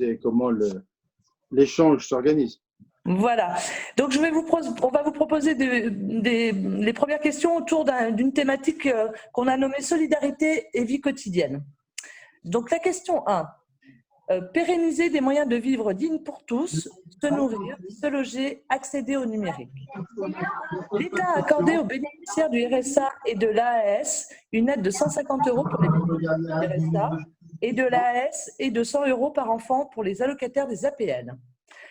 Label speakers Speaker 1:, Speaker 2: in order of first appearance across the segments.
Speaker 1: et comment l'échange s'organise.
Speaker 2: Voilà. Donc, on va vous proposer les premières questions autour d'une thématique qu'on a nommée solidarité et vie quotidienne. Donc, la question 1. Pérenniser des moyens de vivre dignes pour tous, se nourrir, se loger, accéder au numérique. L'État a accordé aux bénéficiaires du RSA et de l'AAS une aide de 150 € pour les bénéficiaires du RSA et de l'AAS et de 100 € par enfant pour les allocataires des APL.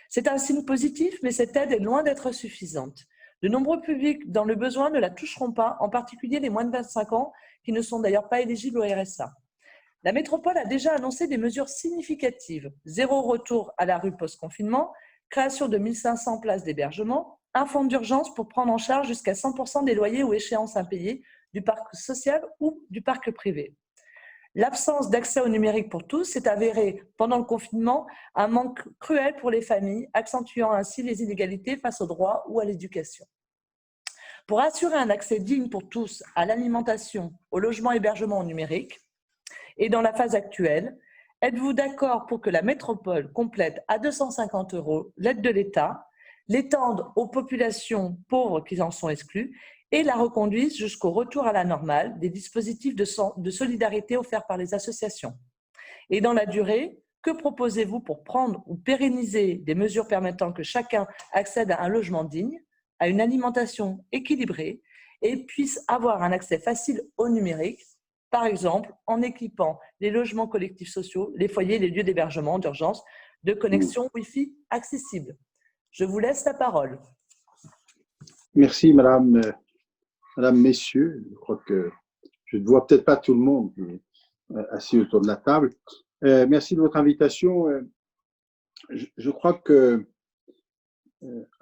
Speaker 2: C'est un signe positif, mais cette aide est loin d'être suffisante. De nombreux publics dans le besoin ne la toucheront pas, en particulier les moins de 25 ans, qui ne sont d'ailleurs pas éligibles au RSA. La métropole a déjà annoncé des mesures significatives. 0 retour à la rue post-confinement, création de 1500 places d'hébergement, un fonds d'urgence pour prendre en charge jusqu'à 100% des loyers ou échéances impayées du parc social ou du parc privé. L'absence d'accès au numérique pour tous s'est avérée, pendant le confinement, un manque cruel pour les familles, accentuant ainsi les inégalités face aux droits ou à l'éducation. Pour assurer un accès digne pour tous à l'alimentation, au logement hébergement au numérique, et dans la phase actuelle, êtes-vous d'accord pour que la métropole complète à 250 € l'aide de l'État, l'étende aux populations pauvres qui en sont exclues et la reconduise jusqu'au retour à la normale des dispositifs de solidarité offerts par les associations? Et dans la durée, que proposez-vous pour prendre ou pérenniser des mesures permettant que chacun accède à un logement digne, à une alimentation équilibrée et puisse avoir un accès facile au numérique, par exemple en équipant les logements collectifs sociaux, les foyers, les lieux d'hébergement d'urgence de connexion Wi-Fi accessible? Je vous laisse la parole.
Speaker 1: Merci, madame, messieurs. Je crois que je ne vois peut-être pas tout le monde assis autour de la table. Merci de votre invitation. Je crois que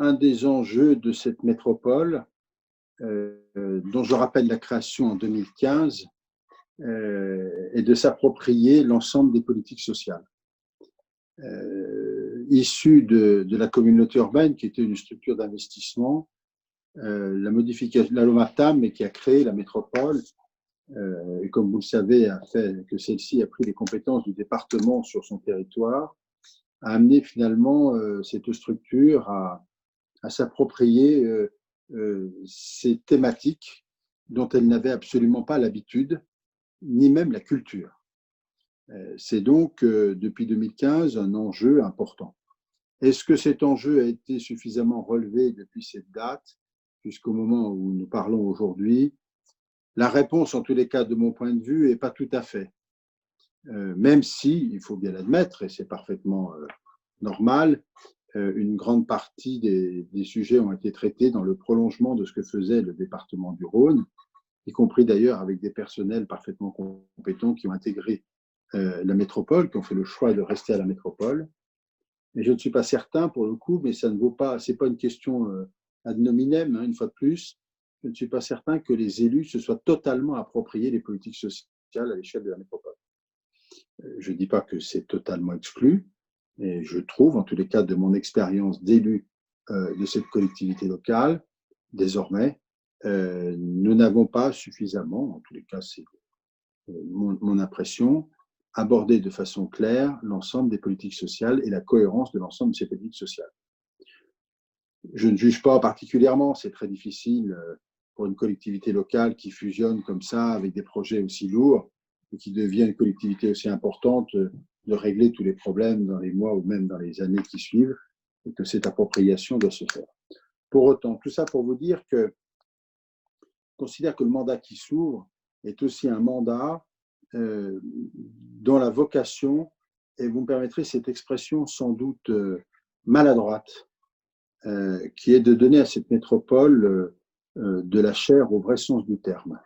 Speaker 1: un des enjeux de cette métropole, dont je rappelle la création en 2015, est de s'approprier l'ensemble des politiques sociales. Issues de la communauté urbaine, qui était une structure d'investissement, la modification, la loi MAPTAM, qui a créé la métropole, et comme vous le savez, a fait que celle-ci a pris les compétences du département sur son territoire, a amené finalement cette structure à s'approprier ces thématiques dont elle n'avait absolument pas l'habitude, ni même la culture. C'est donc, depuis 2015, un enjeu important. Est-ce que cet enjeu a été suffisamment relevé depuis cette date, jusqu'au moment où nous parlons aujourd'hui? La réponse, en tous les cas, de mon point de vue, n'est pas tout à fait. Même si, il faut bien l'admettre, et c'est parfaitement normal, une grande partie des sujets ont été traités dans le prolongement de ce que faisait le département du Rhône, y compris d'ailleurs avec des personnels parfaitement compétents qui ont intégré la métropole, qui ont fait le choix de rester à la métropole. Et je ne suis pas certain, pour le coup, mais ça ne vaut pas, c'est pas une question ad nominem, hein, une fois de plus, je ne suis pas certain que les élus se soient totalement appropriés les politiques sociales à l'échelle de la métropole. Je ne dis pas que c'est totalement exclu, mais je trouve, en tous les cas de mon expérience d'élu de cette collectivité locale, désormais, nous n'avons pas suffisamment, en tous les cas c'est mon impression, abordé de façon claire l'ensemble des politiques sociales et la cohérence de l'ensemble de ces politiques sociales. Je ne juge pas particulièrement, c'est très difficile pour une collectivité locale qui fusionne comme ça avec des projets aussi lourds et qui devient une collectivité aussi importante de régler tous les problèmes dans les mois ou même dans les années qui suivent et que cette appropriation doit se faire. Pour autant, tout ça pour vous dire que je considère que le mandat qui s'ouvre est aussi un mandat dont la vocation, et vous me permettrez cette expression sans doute maladroite, qui est de donner à cette métropole de la chair au vrai sens du terme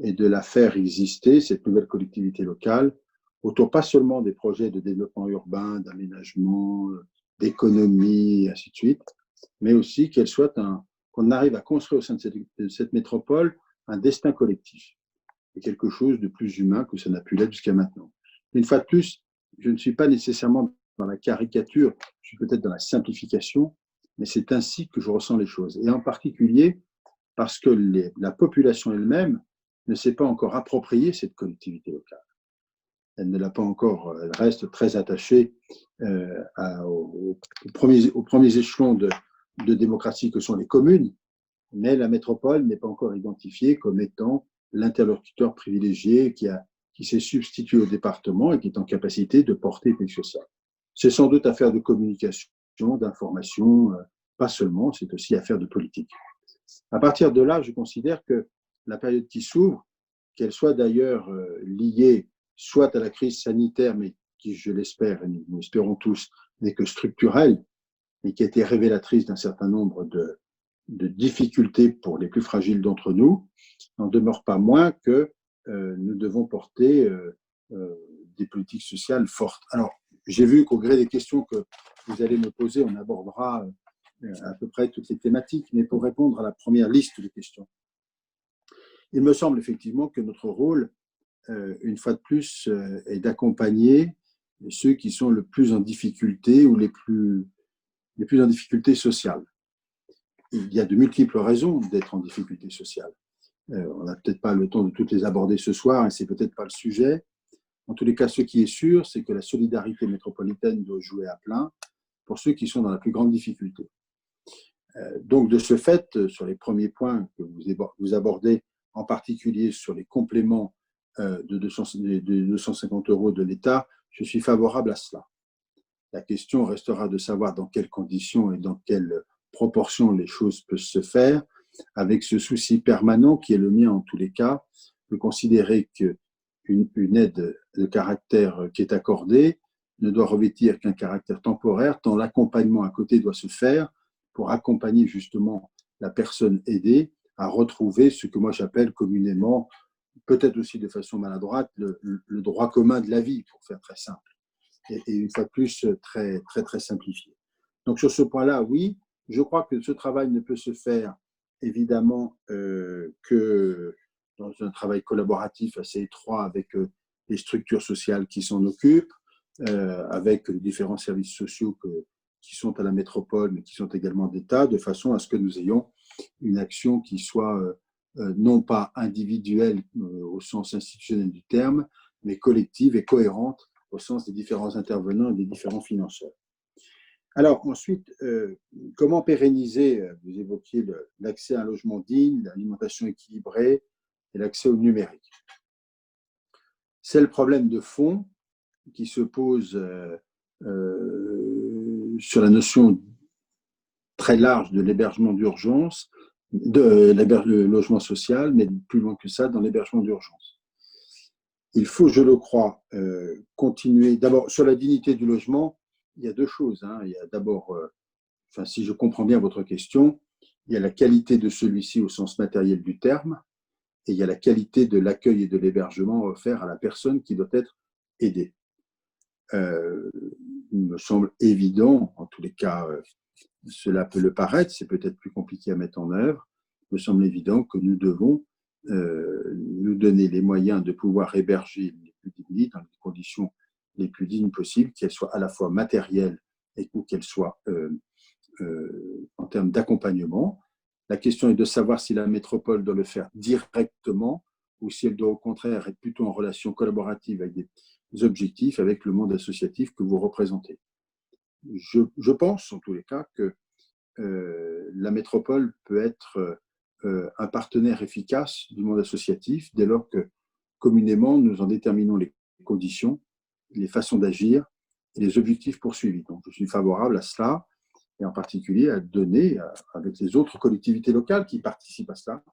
Speaker 1: et de la faire exister, cette nouvelle collectivité locale, autour pas seulement des projets de développement urbain, d'aménagement, d'économie, et ainsi de suite, mais aussi qu'elle soit qu'on arrive à construire au sein de cette métropole un destin collectif et quelque chose de plus humain que ça n'a pu l'être jusqu'à maintenant. Une fois de plus, je ne suis pas nécessairement dans la caricature, je suis peut-être dans la simplification, mais c'est ainsi que je ressens les choses. Et en particulier parce que la population elle-même ne s'est pas encore approprié cette collectivité locale. elle ne l'a pas encore, elle reste très attachée aux premiers échelons de démocratie que sont les communes, mais la métropole n'est pas encore identifiée comme étant l'interlocuteur privilégié qui s'est substitué au département et qui est en capacité de porter politique sociale. C'est sans doute affaire de communication, d'information, pas seulement, c'est aussi affaire de politique. À partir de là, je considère que la période qui s'ouvre, qu'elle soit d'ailleurs liée soit à la crise sanitaire, mais qui, je l'espère, et nous espérons tous, n'est que structurelle, et qui a été révélatrice d'un certain nombre de difficultés pour les plus fragiles d'entre nous, n'en demeure pas moins que nous devons porter des politiques sociales fortes. Alors, j'ai vu qu'au gré des questions que vous allez me poser, on abordera à peu près toutes les thématiques, mais pour répondre à la première liste de questions, il me semble effectivement que notre rôle, une fois de plus, est d'accompagner ceux qui sont le plus en difficulté ou les plus en difficulté sociale. Il y a de multiples raisons d'être en difficulté sociale. On n'a peut-être pas le temps de toutes les aborder ce soir et c'est peut-être pas le sujet. En tous les cas, ce qui est sûr, c'est que la solidarité métropolitaine doit jouer à plein pour ceux qui sont dans la plus grande difficulté. Donc, de ce fait, sur les premiers points que vous abordez, en particulier sur les compléments de 250 € de l'État, je suis favorable à cela. La question restera de savoir dans quelles conditions et dans quelles proportions les choses peuvent se faire, avec ce souci permanent qui est le mien en tous les cas, de considérer qu'une aide de caractère qui est accordée ne doit revêtir qu'un caractère temporaire, tant l'accompagnement à côté doit se faire pour accompagner justement la personne aidée à retrouver ce que moi j'appelle communément, peut-être aussi de façon maladroite, le droit commun de la vie, pour faire très simple. Et une fois de plus, très, très, très simplifié. Donc, sur ce point-là, oui, je crois que ce travail ne peut se faire, évidemment, que dans un travail collaboratif assez étroit avec les structures sociales qui s'en occupent, avec les différents services sociaux qui sont à la métropole, mais qui sont également d'État, de façon à ce que nous ayons une action qui soit non pas individuelle au sens institutionnel du terme, mais collective et cohérente au sens des différents intervenants et des différents financeurs. Alors ensuite, comment pérenniser, vous évoquiez l'accès à un logement digne, l'alimentation équilibrée et l'accès au numérique. C'est le problème de fond qui se pose sur la notion très large de l'hébergement d'urgence, le logement social, mais plus loin que ça, dans l'hébergement d'urgence. Il faut, je le crois, continuer. D'abord, sur la dignité du logement, il y a deux choses. Il y a d'abord, si je comprends bien votre question, il y a la qualité de celui-ci au sens matériel du terme, et il y a la qualité de l'accueil et de l'hébergement offert à la personne qui doit être aidée. Il me semble évident, en tous les cas, cela peut le paraître, c'est peut-être plus compliqué à mettre en œuvre, il me semble évident que nous devons nous donner les moyens de pouvoir héberger les plus démunis dans les conditions les plus dignes possibles, qu'elles soient à la fois matérielles ou qu'elles soient en termes d'accompagnement. La question est de savoir si la métropole doit le faire directement ou si elle doit au contraire être plutôt en relation collaborative avec des objectifs, avec le monde associatif que vous représentez. Je pense, en tous les cas, que la métropole peut être un partenaire efficace du monde associatif dès lors que communément nous en déterminons les conditions, les façons d'agir et les objectifs poursuivis. Donc je suis favorable à cela et en particulier à donner avec les autres collectivités locales qui participent à cela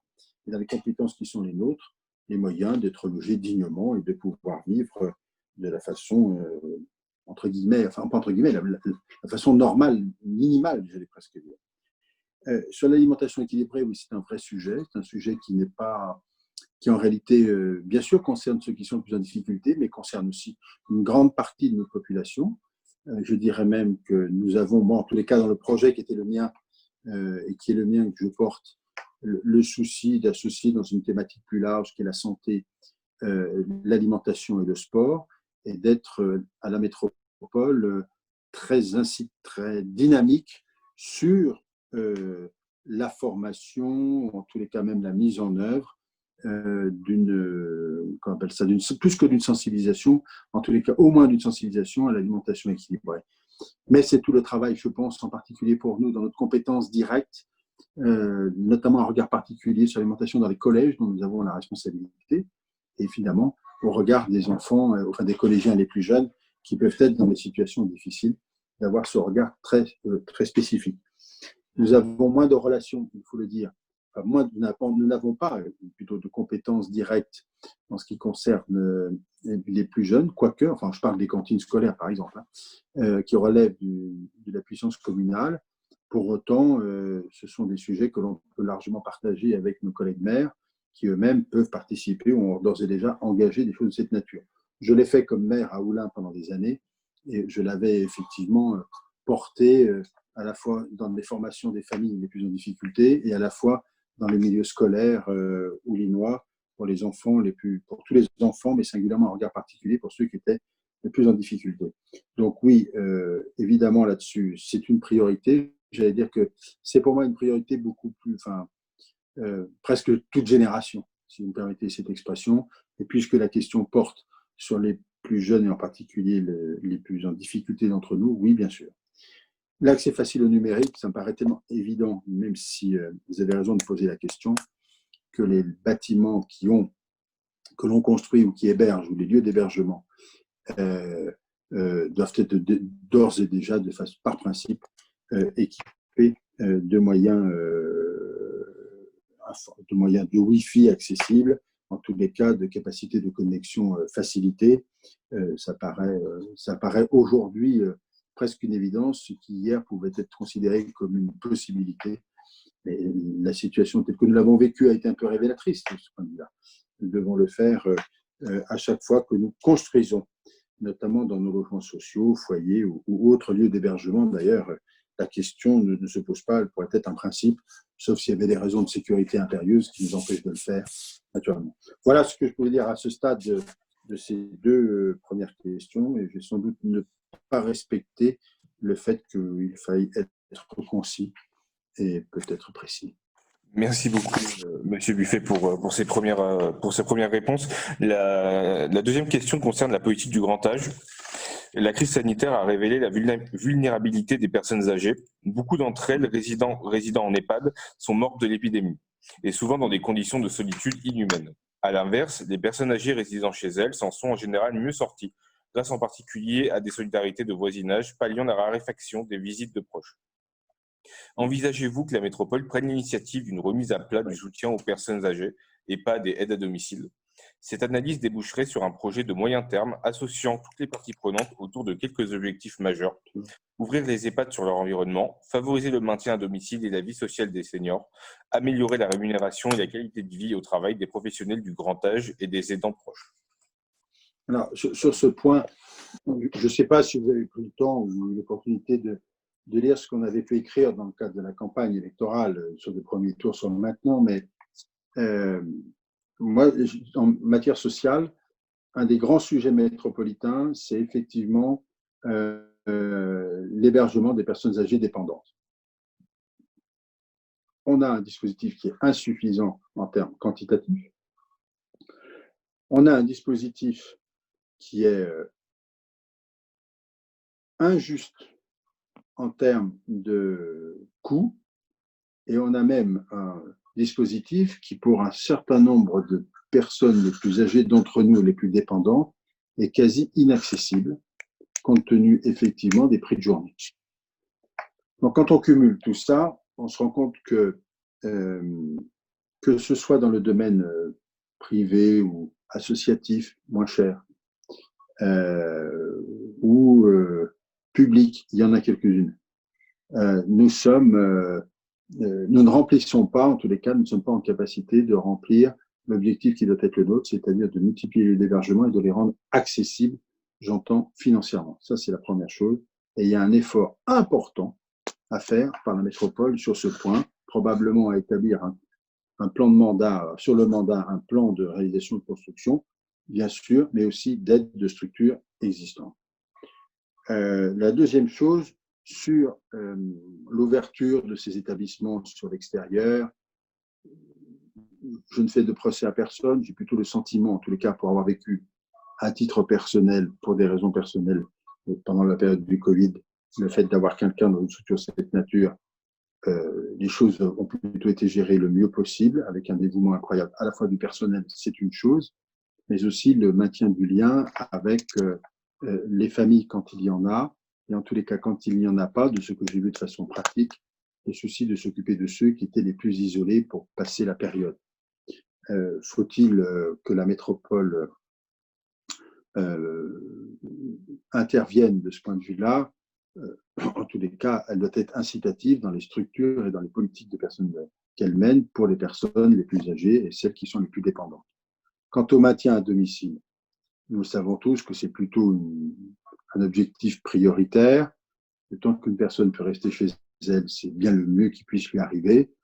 Speaker 1: et dans les compétences qui sont les nôtres, les moyens d'être logés dignement et de pouvoir vivre de la façon entre guillemets, enfin pas entre guillemets, la façon normale, minimale, j'allais presque dire. Sur l'alimentation équilibrée, oui, c'est un vrai sujet. C'est un sujet qui en réalité, bien sûr, concerne ceux qui sont le plus en difficulté, mais concerne aussi une grande partie de notre population. Je dirais même que nous avons, en tous les cas, dans le projet qui était le mien et qui est le mien que je porte, le souci d'associer dans une thématique plus large qui est la santé, l'alimentation et le sport, et d'être à la métropole très dynamique sur la formation, en tous les cas même la mise en œuvre qu'on appelle ça, plus que d'une sensibilisation, en tous les cas, au moins d'une sensibilisation à l'alimentation équilibrée. Mais c'est tout le travail, je pense, en particulier pour nous, dans notre compétence directe, notamment un regard particulier sur l'alimentation dans les collèges, dont nous avons la responsabilité, et finalement, au regard des enfants, enfin des collégiens les plus jeunes, qui peuvent être dans des situations difficiles, d'avoir ce regard très, très spécifique. Nous avons moins de relations, il faut le dire. Enfin, nous n'avons pas plutôt de compétences directes en ce qui concerne les plus jeunes, quoique, enfin, je parle des cantines scolaires par exemple, qui relèvent de la puissance communale. Pour autant, ce sont des sujets que l'on peut largement partager avec nos collègues maires, qui eux-mêmes peuvent participer ou ont d'ores et déjà engagé des choses de cette nature. Je l'ai fait comme maire à Oulin pendant des années, et je l'avais effectivement porté à la fois dans les formations des familles les plus en difficulté et à la fois dans les milieux scolaires oulinois pour les enfants pour tous les enfants, mais singulièrement en regard particulier pour ceux qui étaient les plus en difficulté. Donc oui, évidemment là-dessus, c'est une priorité. J'allais dire que c'est pour moi une priorité beaucoup plus, enfin, presque toute génération, si vous me permettez cette expression. Et puisque la question porte sur les plus jeunes et en particulier les plus en difficulté d'entre nous, oui, bien sûr. L'accès facile au numérique, ça me paraît tellement évident, même si vous avez raison de poser la question, que les bâtiments que l'on construit ou qui hébergent, ou les lieux d'hébergement, doivent être d'ores et déjà, par principe, équipés de moyens de Wi-Fi accessibles, en tous les cas de capacité de connexion facilitée. Ça paraît aujourd'hui presque une évidence, ce qui hier pouvait être considéré comme une possibilité. Mais la situation telle que nous l'avons vécue a été un peu révélatrice de ce point de vue-là. Nous devons le faire à chaque fois que nous construisons, notamment dans nos logements sociaux, foyers ou autres lieux d'hébergement. D'ailleurs, la question ne se pose pas, elle pourrait être un principe, sauf s'il y avait des raisons de sécurité impérieuses qui nous empêchent de le faire, naturellement. Voilà ce que je pouvais dire à ce stade de ces deux premières questions, et je vais sans doute ne pas respecter le fait qu'il faille être concis et peut-être précis.
Speaker 3: Merci beaucoup, Monsieur Buffet, pour ces premières réponses. La deuxième question concerne la politique du grand âge. La crise sanitaire a révélé la vulnérabilité des personnes âgées. Beaucoup d'entre elles, résidant en EHPAD, sont mortes de l'épidémie, et souvent dans des conditions de solitude inhumaines. À l'inverse, les personnes âgées résidant chez elles s'en sont en général mieux sorties, grâce en particulier à des solidarités de voisinage palliant la raréfaction des visites de proches. Envisagez-vous que la métropole prenne l'initiative d'une remise à plat du soutien aux personnes âgées et pas des aides à domicile? Cette analyse déboucherait sur un projet de moyen terme associant toutes les parties prenantes autour de quelques objectifs majeurs. Ouvrir les EHPAD sur leur environnement, favoriser le maintien à domicile et la vie sociale des seniors, améliorer la rémunération et la qualité de vie au travail des professionnels du grand âge et des aidants proches.
Speaker 1: Alors, sur ce point, je ne sais pas si vous avez pris le temps ou l'opportunité de lire ce qu'on avait pu écrire dans le cadre de la campagne électorale sur le premier tour sur le maintenant, mais moi, en matière sociale, un des grands sujets métropolitains, c'est effectivement l'hébergement des personnes âgées dépendantes. On a un dispositif qui est insuffisant en termes quantitatifs. On a un dispositif qui est injuste en termes de coûts, et on a même un dispositif qui, pour un certain nombre de personnes les plus âgées d'entre nous, les plus dépendantes, est quasi inaccessible, compte tenu effectivement des prix de journée. Donc, quand on cumule tout ça, on se rend compte que ce soit dans le domaine privé ou associatif, moins cher, ou public, il y en a quelques-unes. Nous ne remplissons pas, en tous les cas, nous ne sommes pas en capacité de remplir l'objectif qui doit être le nôtre, c'est-à-dire de multiplier les hébergements et de les rendre accessibles, j'entends, financièrement. Ça, c'est la première chose. Et il y a un effort important à faire par la métropole sur ce point, probablement à établir un plan de mandat, sur le mandat, un plan de réalisation de construction, bien sûr, mais aussi d'aide de structures existantes. La deuxième chose, sur l'ouverture de ces établissements sur l'extérieur, je ne fais de procès à personne, j'ai plutôt le sentiment, en tous les cas pour avoir vécu à titre personnel, pour des raisons personnelles, pendant la période du Covid, le fait d'avoir quelqu'un dans une structure de cette nature, les choses ont plutôt été gérées le mieux possible, avec un dévouement incroyable, à la fois du personnel, c'est une chose, mais aussi le maintien du lien avec les familles quand il y en a, et en tous les cas quand il n'y en a pas, de ce que j'ai vu de façon pratique, le souci de s'occuper de ceux qui étaient les plus isolés pour passer la période. Faut-il que la métropole intervienne de ce point de vue-là? En tous les cas, elle doit être incitative dans les structures et dans les politiques de personnes qu'elle mène pour les personnes les plus âgées et celles qui sont les plus dépendantes. Quant au maintien à domicile, nous savons tous que c'est plutôt un objectif prioritaire. Le temps qu'une personne peut rester chez elle, c'est bien le mieux qui puisse lui arriver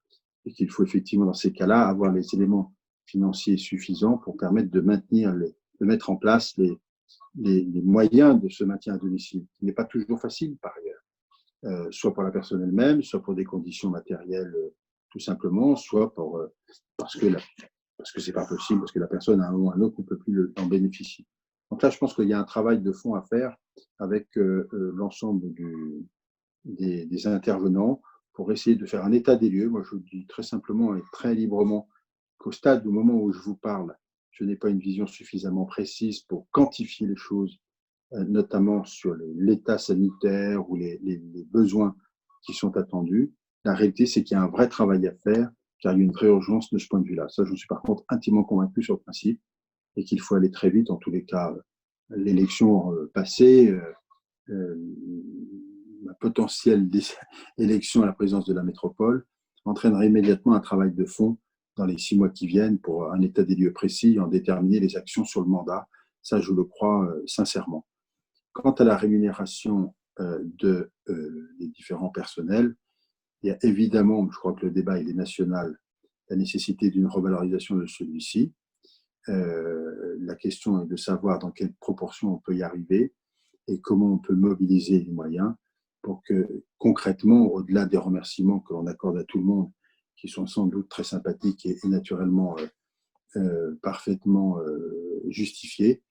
Speaker 1: et qu'il faut effectivement, dans ces cas-là, avoir les éléments financiers suffisants pour permettre de maintenir, de mettre en place les moyens de ce maintien à domicile, qui n'est pas toujours facile par ailleurs, soit pour la personne elle-même, soit pour des conditions matérielles tout simplement, soit parce que c'est pas possible, parce que la personne à un moment ou à un autre ne peut plus en bénéficier. Donc là, je pense qu'il y a un travail de fond à faire avec l'ensemble des intervenants pour essayer de faire un état des lieux. Moi, je vous dis très simplement et très librement qu'au stade, au moment où je vous parle, je n'ai pas une vision suffisamment précise pour quantifier les choses, notamment sur l'état sanitaire ou les besoins qui sont attendus. La réalité, c'est qu'il y a un vrai travail à faire, car il y a une vraie urgence de ce point de vue-là. Ça, je suis par contre intimement convaincu sur le principe, et qu'il faut aller très vite. En tous les cas, l'élection passée, la potentielle élection à la présidence de la métropole entraînerait immédiatement un travail de fond dans les 6 mois qui viennent pour un état des lieux précis et en déterminer les actions sur le mandat. Ça, je le crois sincèrement. Quant à la rémunération des différents personnels, il y a évidemment, je crois que le débat il est national, la nécessité d'une revalorisation de celui-ci. La question est de savoir dans quelle proportion on peut y arriver et comment on peut mobiliser les moyens pour que concrètement, au-delà des remerciements que l'on accorde à tout le monde, qui sont sans doute très sympathiques et naturellement parfaitement justifiés,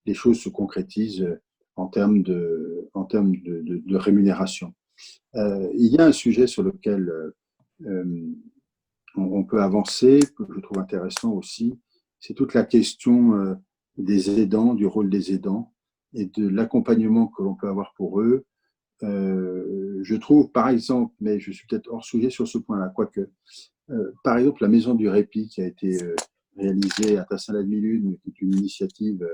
Speaker 1: les choses se concrétisent en termes de rémunération. Il y a un sujet sur lequel on peut avancer, que je trouve intéressant aussi, c'est toute la question des aidants, du rôle des aidants et de l'accompagnement que l'on peut avoir pour eux. Je trouve, par exemple, mais je suis peut-être hors sujet sur ce point-là, quoique, par exemple, la Maison du Répit qui a été réalisée à Tassin-la-Demi-Lune, qui est une initiative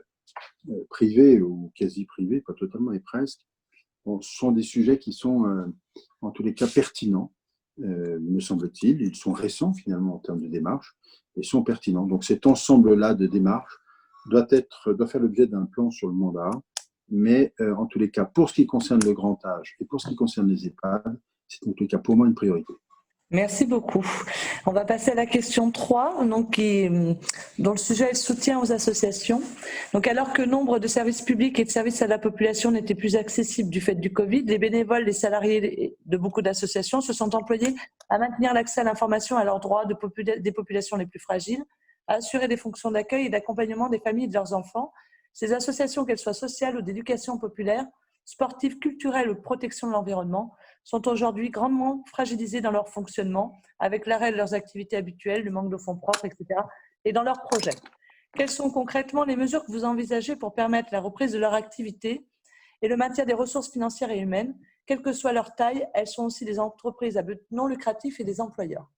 Speaker 1: privée ou quasi privée, pas totalement et presque, bon, ce sont des sujets qui sont en tous les cas pertinents, me semble-t-il. Ils sont récents finalement en termes de démarche et sont pertinents. Donc cet ensemble-là de démarches doit faire l'objet d'un plan sur le mandat, mais en tous les cas, pour ce qui concerne le grand âge et pour ce qui concerne les EHPAD, c'est en tous les cas pour moi une priorité.
Speaker 2: Merci beaucoup. On va passer à la question 3, donc dont le sujet est le soutien aux associations. Donc, alors que nombre de services publics et de services à la population n'étaient plus accessibles du fait du Covid, les bénévoles, les salariés de beaucoup d'associations se sont employés à maintenir l'accès à l'information à leurs droits des populations les plus fragiles, à assurer des fonctions d'accueil et d'accompagnement des familles et de leurs enfants. Ces associations, qu'elles soient sociales ou d'éducation populaire, sportives, culturelles ou de protection de l'environnement, sont aujourd'hui grandement fragilisées dans leur fonctionnement, avec l'arrêt de leurs activités habituelles, le manque de fonds propres, etc., et dans leurs projets. Quelles sont concrètement les mesures que vous envisagez pour permettre la reprise de leur activité et le maintien des ressources financières et humaines, quelle que soit leur taille? Elles sont aussi des entreprises à but non lucratif et des employeurs.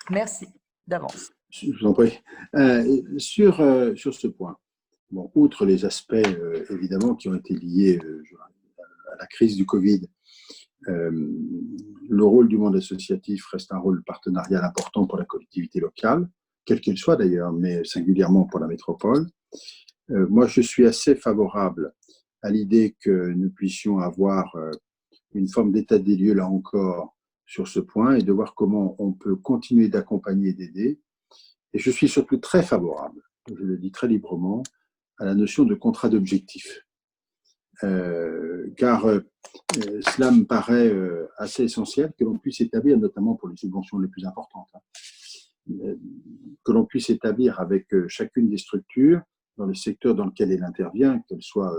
Speaker 2: Merci d'avance.
Speaker 1: Je vous en prie. Sur ce point, bon, outre les aspects évidemment qui ont été liés à la crise du Covid, le rôle du monde associatif reste un rôle partenarial important pour la collectivité locale, quelle qu'elle soit d'ailleurs, mais singulièrement pour la métropole. Moi, je suis assez favorable à l'idée que nous puissions avoir une forme d'état des lieux, là encore, sur ce point, et de voir comment on peut continuer d'accompagner et d'aider. Et je suis surtout très favorable, je le dis très librement, à la notion de contrat d'objectif. Car cela me paraît assez essentiel que l'on puisse établir, notamment pour les subventions les plus importantes, que l'on puisse établir avec chacune des structures dans le secteur dans lequel elle intervient, qu'elles soient,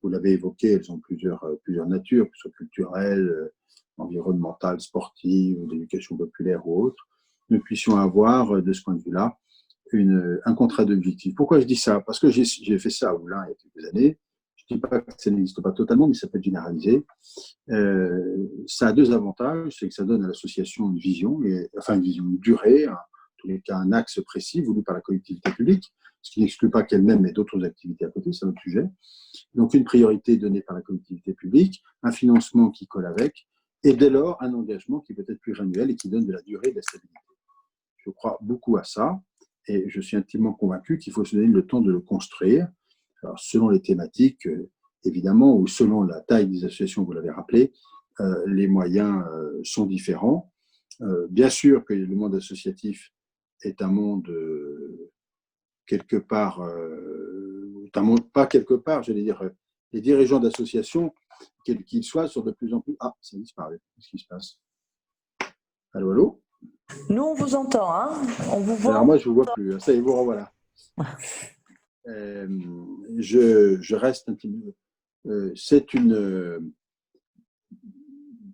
Speaker 1: vous l'avez évoqué, elles ont plusieurs natures, que ce soit culturelles, environnementales, sportives, d'éducation populaire ou autres, nous puissions avoir, de ce point de vue-là, un contrat d'objectif. Pourquoi je dis ça? Parce que j'ai fait ça à Oulin il y a quelques années. Je ne dis pas que ça n'existe pas totalement, mais ça peut être généralisé. Ça a deux avantages, c'est que ça donne à l'association une vision, une vision, une durée, en tous les cas un axe précis voulu par la collectivité publique, ce qui n'exclut pas qu'elle-même ait d'autres activités à côté, c'est un autre sujet. Donc une priorité donnée par la collectivité publique, un financement qui colle avec, et dès lors un engagement qui peut être pluriannuel et qui donne de la durée et de la stabilité. Je crois beaucoup à ça, et je suis intimement convaincu qu'il faut se donner le temps de le construire. Alors, selon les thématiques, évidemment, ou selon la taille des associations, vous l'avez rappelé, les moyens sont différents. Bien sûr que le monde associatif est un monde quelque part, pas quelque part, j'allais dire, les dirigeants d'associations, quels qu'ils soient, sont de plus en plus… Ah, ça a disparu. Qu'est-ce qui se passe? Allô, allô?
Speaker 2: Nous, on vous entend, hein? On vous voit.
Speaker 1: Alors moi, je ne vous vois plus. Ça y est, vous revoilà. Je reste un petit peu…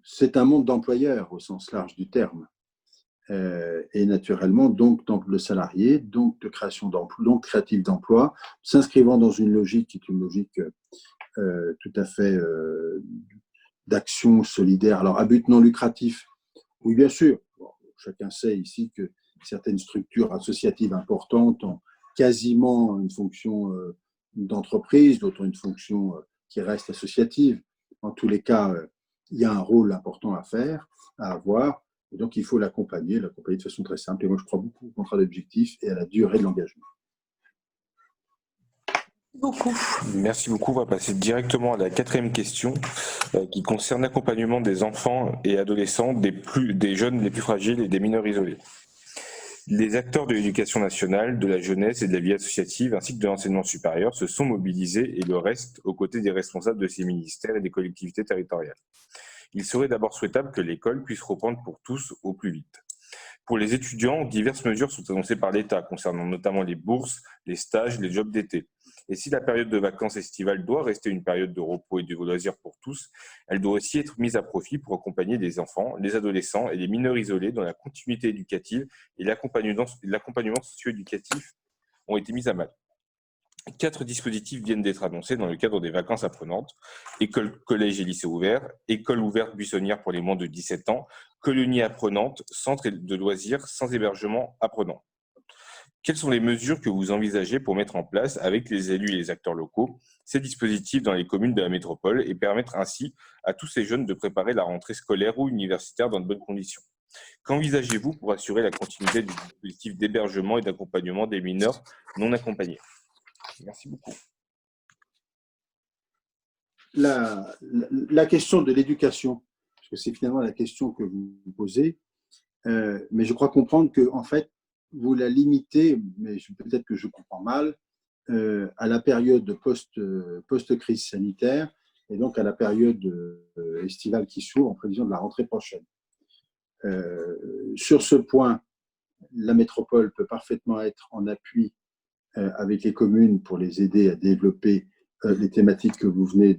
Speaker 1: c'est un monde d'employeurs au sens large du terme. Et naturellement, donc de salariés, donc de création d'emplois, donc créatif d'emplois, s'inscrivant dans une logique qui est une logique tout à fait d'action solidaire. Alors, à but non lucratif, oui, bien sûr. Bon, chacun sait ici que certaines structures associatives importantes ont quasiment une fonction d'entreprise, d'autres une fonction qui reste associative. En tous les cas, il y a un rôle important à faire, à avoir, et donc il faut l'accompagner de façon très simple. Et moi, je crois beaucoup au contrat d'objectif et à la durée de l'engagement.
Speaker 3: Merci beaucoup. On va passer directement à la quatrième question qui concerne l'accompagnement des enfants et adolescents, des jeunes les plus fragiles et des mineurs isolés. Les acteurs de l'éducation nationale, de la jeunesse et de la vie associative, ainsi que de l'enseignement supérieur, se sont mobilisés et le restent aux côtés des responsables de ces ministères et des collectivités territoriales. Il serait d'abord souhaitable que l'école puisse reprendre pour tous au plus vite. Pour les étudiants, diverses mesures sont annoncées par l'État, concernant notamment les bourses, les stages, les jobs d'été. Et si la période de vacances estivales doit rester une période de repos et de loisirs pour tous, elle doit aussi être mise à profit pour accompagner les enfants, les adolescents et les mineurs isolés dans la continuité éducative et l'accompagnement socio-éducatif ont été mis à mal. 4 dispositifs viennent d'être annoncés dans le cadre des vacances apprenantes: école, collège et lycée ouverts, école ouverte buissonnière pour les moins de 17 ans, colonie apprenante, centre de loisirs sans hébergement apprenant. Quelles sont les mesures que vous envisagez pour mettre en place avec les élus et les acteurs locaux ces dispositifs dans les communes de la métropole et permettre ainsi à tous ces jeunes de préparer la rentrée scolaire ou universitaire dans de bonnes conditions? Qu'envisagez-vous pour assurer la continuité du dispositif d'hébergement et d'accompagnement des mineurs non accompagnés? Merci beaucoup.
Speaker 1: La question de l'éducation, parce que c'est finalement la question que vous posez, mais je crois comprendre que en fait, vous la limitez, mais peut-être que je comprends mal, à la période post-crise sanitaire et donc à la période estivale qui s'ouvre en prévision de la rentrée prochaine. Sur ce point, la métropole peut parfaitement être en appui avec les communes pour les aider à développer les thématiques que vous venez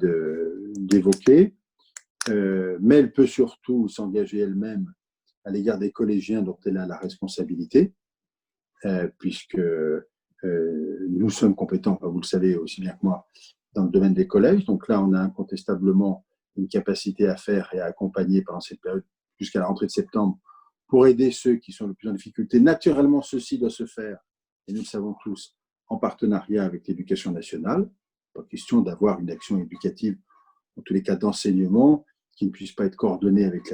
Speaker 1: d'évoquer, mais elle peut surtout s'engager elle-même à l'égard des collégiens dont elle a la responsabilité, puisque nous sommes compétents, vous le savez aussi bien que moi, dans le domaine des collèges. Donc là, on a incontestablement une capacité à faire et à accompagner pendant cette période jusqu'à la rentrée de septembre pour aider ceux qui sont le plus en difficulté. Naturellement, ceci doit se faire, et nous le savons tous, en partenariat avec l'éducation nationale. Pas question d'avoir une action éducative, en tous les cas d'enseignement, qui ne puisse pas être coordonnée avec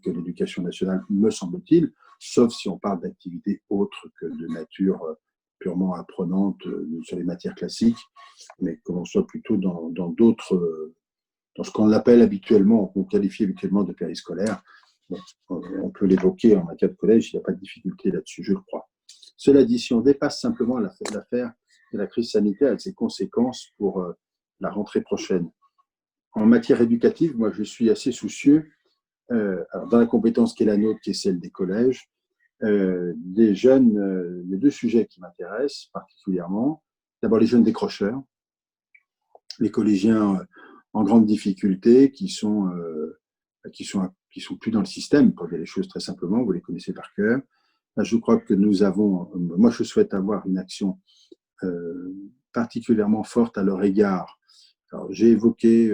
Speaker 1: l'éducation nationale, me semble-t-il, sauf si on parle d'activités autres que de nature purement apprenante sur les matières classiques, mais que l'on soit plutôt dans d'autres, dans ce qu'on appelle habituellement, qu'on qualifie habituellement de périscolaire. Bon, on peut l'évoquer en matière de collège, il n'y a pas de difficulté là-dessus, je le crois. Cela dit, si on dépasse simplement l'affaire de la crise sanitaire et ses conséquences pour la rentrée prochaine, en matière éducative, moi je suis assez soucieux, alors dans la compétence qui est la nôtre, qui est celle des collèges, des jeunes, les deux sujets qui m'intéressent particulièrement. D'abord, les jeunes décrocheurs, les collégiens en grande difficulté qui sont plus dans le système, pour dire les choses très simplement, vous les connaissez par cœur. Là, je crois que moi je souhaite avoir une action particulièrement forte à leur égard. Alors, j'ai évoqué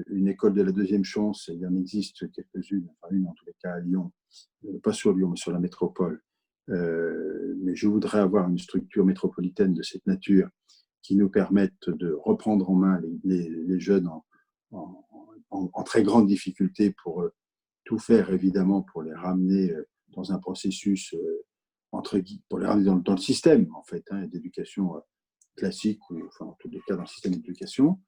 Speaker 1: une école de la deuxième chance, il y en existe quelques-unes, enfin une en tous les cas à Lyon, pas sur Lyon, mais sur la métropole. Mais je voudrais avoir une structure métropolitaine de cette nature qui nous permette de reprendre en main les jeunes en très grande difficulté pour tout faire, évidemment, pour les ramener dans un processus, pour les ramener dans le système, en fait, d'éducation classique, ou enfin, en tous les cas, dans le système d'éducation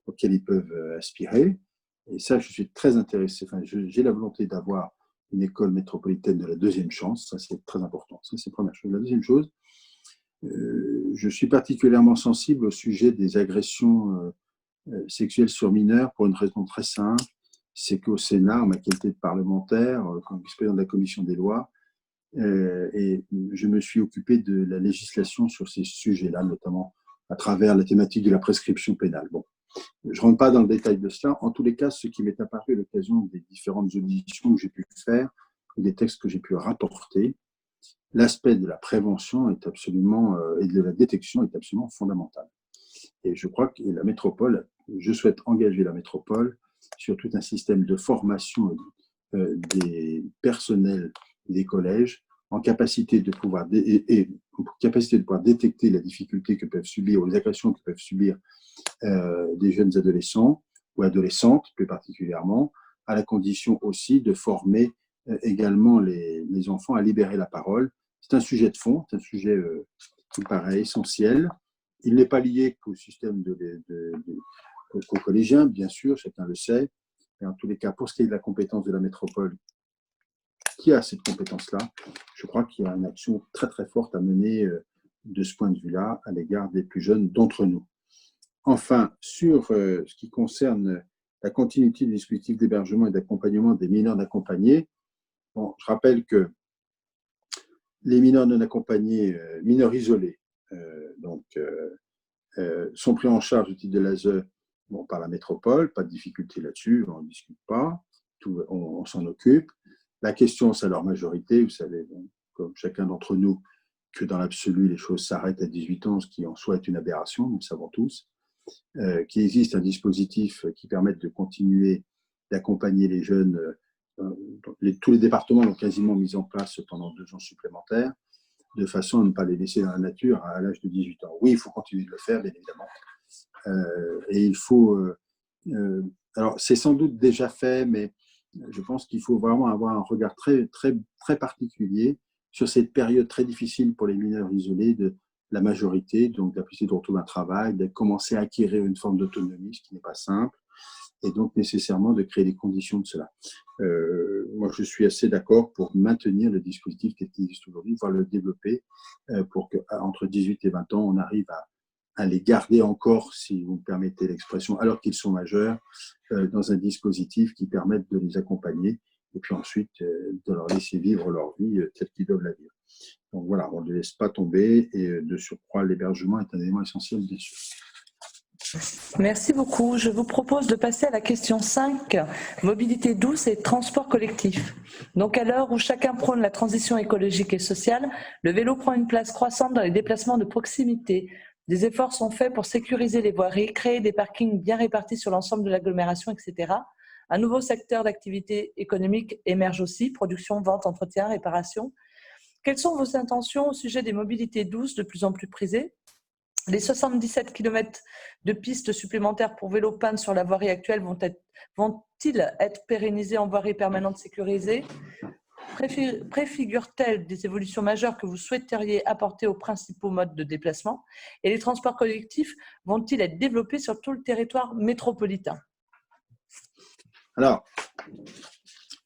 Speaker 1: auquel ils peuvent aspirer. Et ça, je suis très intéressé. Enfin, j'ai la volonté d'avoir une école métropolitaine de la deuxième chance. Ça, c'est très important. Ça, c'est la première chose. La deuxième chose, je suis particulièrement sensible au sujet des agressions sexuelles sur mineurs pour une raison très simple. C'est qu'au Sénat, en ma qualité de parlementaire, comme vice-président de la commission des lois, et je me suis occupé de la législation sur ces sujets-là, notamment à travers la thématique de la prescription pénale. Bon, je ne rentre pas dans le détail de cela. En tous les cas, ce qui m'est apparu à l'occasion des différentes auditions que j'ai pu faire, des textes que j'ai pu rapporter, l'aspect de la prévention est absolument, et de la détection est absolument fondamental. Et je crois que la métropole, je souhaite engager la métropole sur tout un système de formation des personnels des collèges en capacité de pouvoir détecter la difficulté que peuvent subir, ou les agressions que peuvent subir des jeunes adolescents ou adolescentes plus particulièrement, à la condition aussi de former également les enfants à libérer la parole. C'est un sujet de fond, c'est un sujet qui me paraît essentiel. Il n'est pas lié qu'au système aux collégiens, bien sûr, chacun le sait. Et en tous les cas, pour ce qui est de la compétence de la métropole, qui a cette compétence-là, je crois qu'il y a une action très très forte à mener de ce point de vue-là à l'égard des plus jeunes d'entre nous. Enfin, sur ce qui concerne la continuité du dispositif d'hébergement et d'accompagnement des mineurs accompagnés, bon, je rappelle que les mineurs non accompagnés, mineurs isolés, sont pris en charge au titre de l'ASE par la métropole, pas de difficulté là-dessus, on ne discute pas, on s'en occupe. La question, c'est leur majorité, vous savez, comme chacun d'entre nous, que dans l'absolu, les choses s'arrêtent à 18 ans, ce qui en soi est une aberration, nous le savons tous, qu'il existe un dispositif qui permette de continuer d'accompagner les jeunes. Tous les départements l'ont quasiment mis en place pendant 2 ans supplémentaires, de façon à ne pas les laisser dans la nature à l'âge de 18 ans. Oui, il faut continuer de le faire, bien évidemment. Et il faut... alors, c'est sans doute déjà fait, mais je pense qu'il faut vraiment avoir un regard très, très, très particulier sur cette période très difficile pour les mineurs isolés de la majorité, donc la possibilité de retrouver un travail, de commencer à acquérir une forme d'autonomie, ce qui n'est pas simple, et donc nécessairement de créer les conditions de cela. Moi, je suis assez d'accord pour maintenir le dispositif tel qu'il existe aujourd'hui, voire le développer pour qu'entre 18 et 20 ans, on arrive à les garder encore, si vous me permettez l'expression, alors qu'ils sont majeurs, dans un dispositif qui permette de les accompagner et puis ensuite de leur laisser vivre leur vie telle qu'ils doivent la vivre. Donc voilà, on ne les laisse pas tomber et de surcroît, l'hébergement est un élément essentiel, bien sûr.
Speaker 2: Merci beaucoup. Je vous propose de passer à la question 5, mobilité douce et transport collectif. Donc à l'heure où chacun prône la transition écologique et sociale, le vélo prend une place croissante dans les déplacements de proximité. Des efforts sont faits pour sécuriser les voiries, créer des parkings bien répartis sur l'ensemble de l'agglomération, etc. Un nouveau secteur d'activité économique émerge aussi, production, vente, entretien, réparation. Quelles sont vos intentions au sujet des mobilités douces de plus en plus prisées ? Les 77 km de pistes supplémentaires pour vélos panne sur la voirie actuelle vont-ils être pérennisés en voirie permanente sécurisée ? Préfigure-t-elle des évolutions majeures que vous souhaiteriez apporter aux principaux modes de déplacement ? Et les transports collectifs vont-ils être développés sur tout le territoire métropolitain ?
Speaker 1: Alors,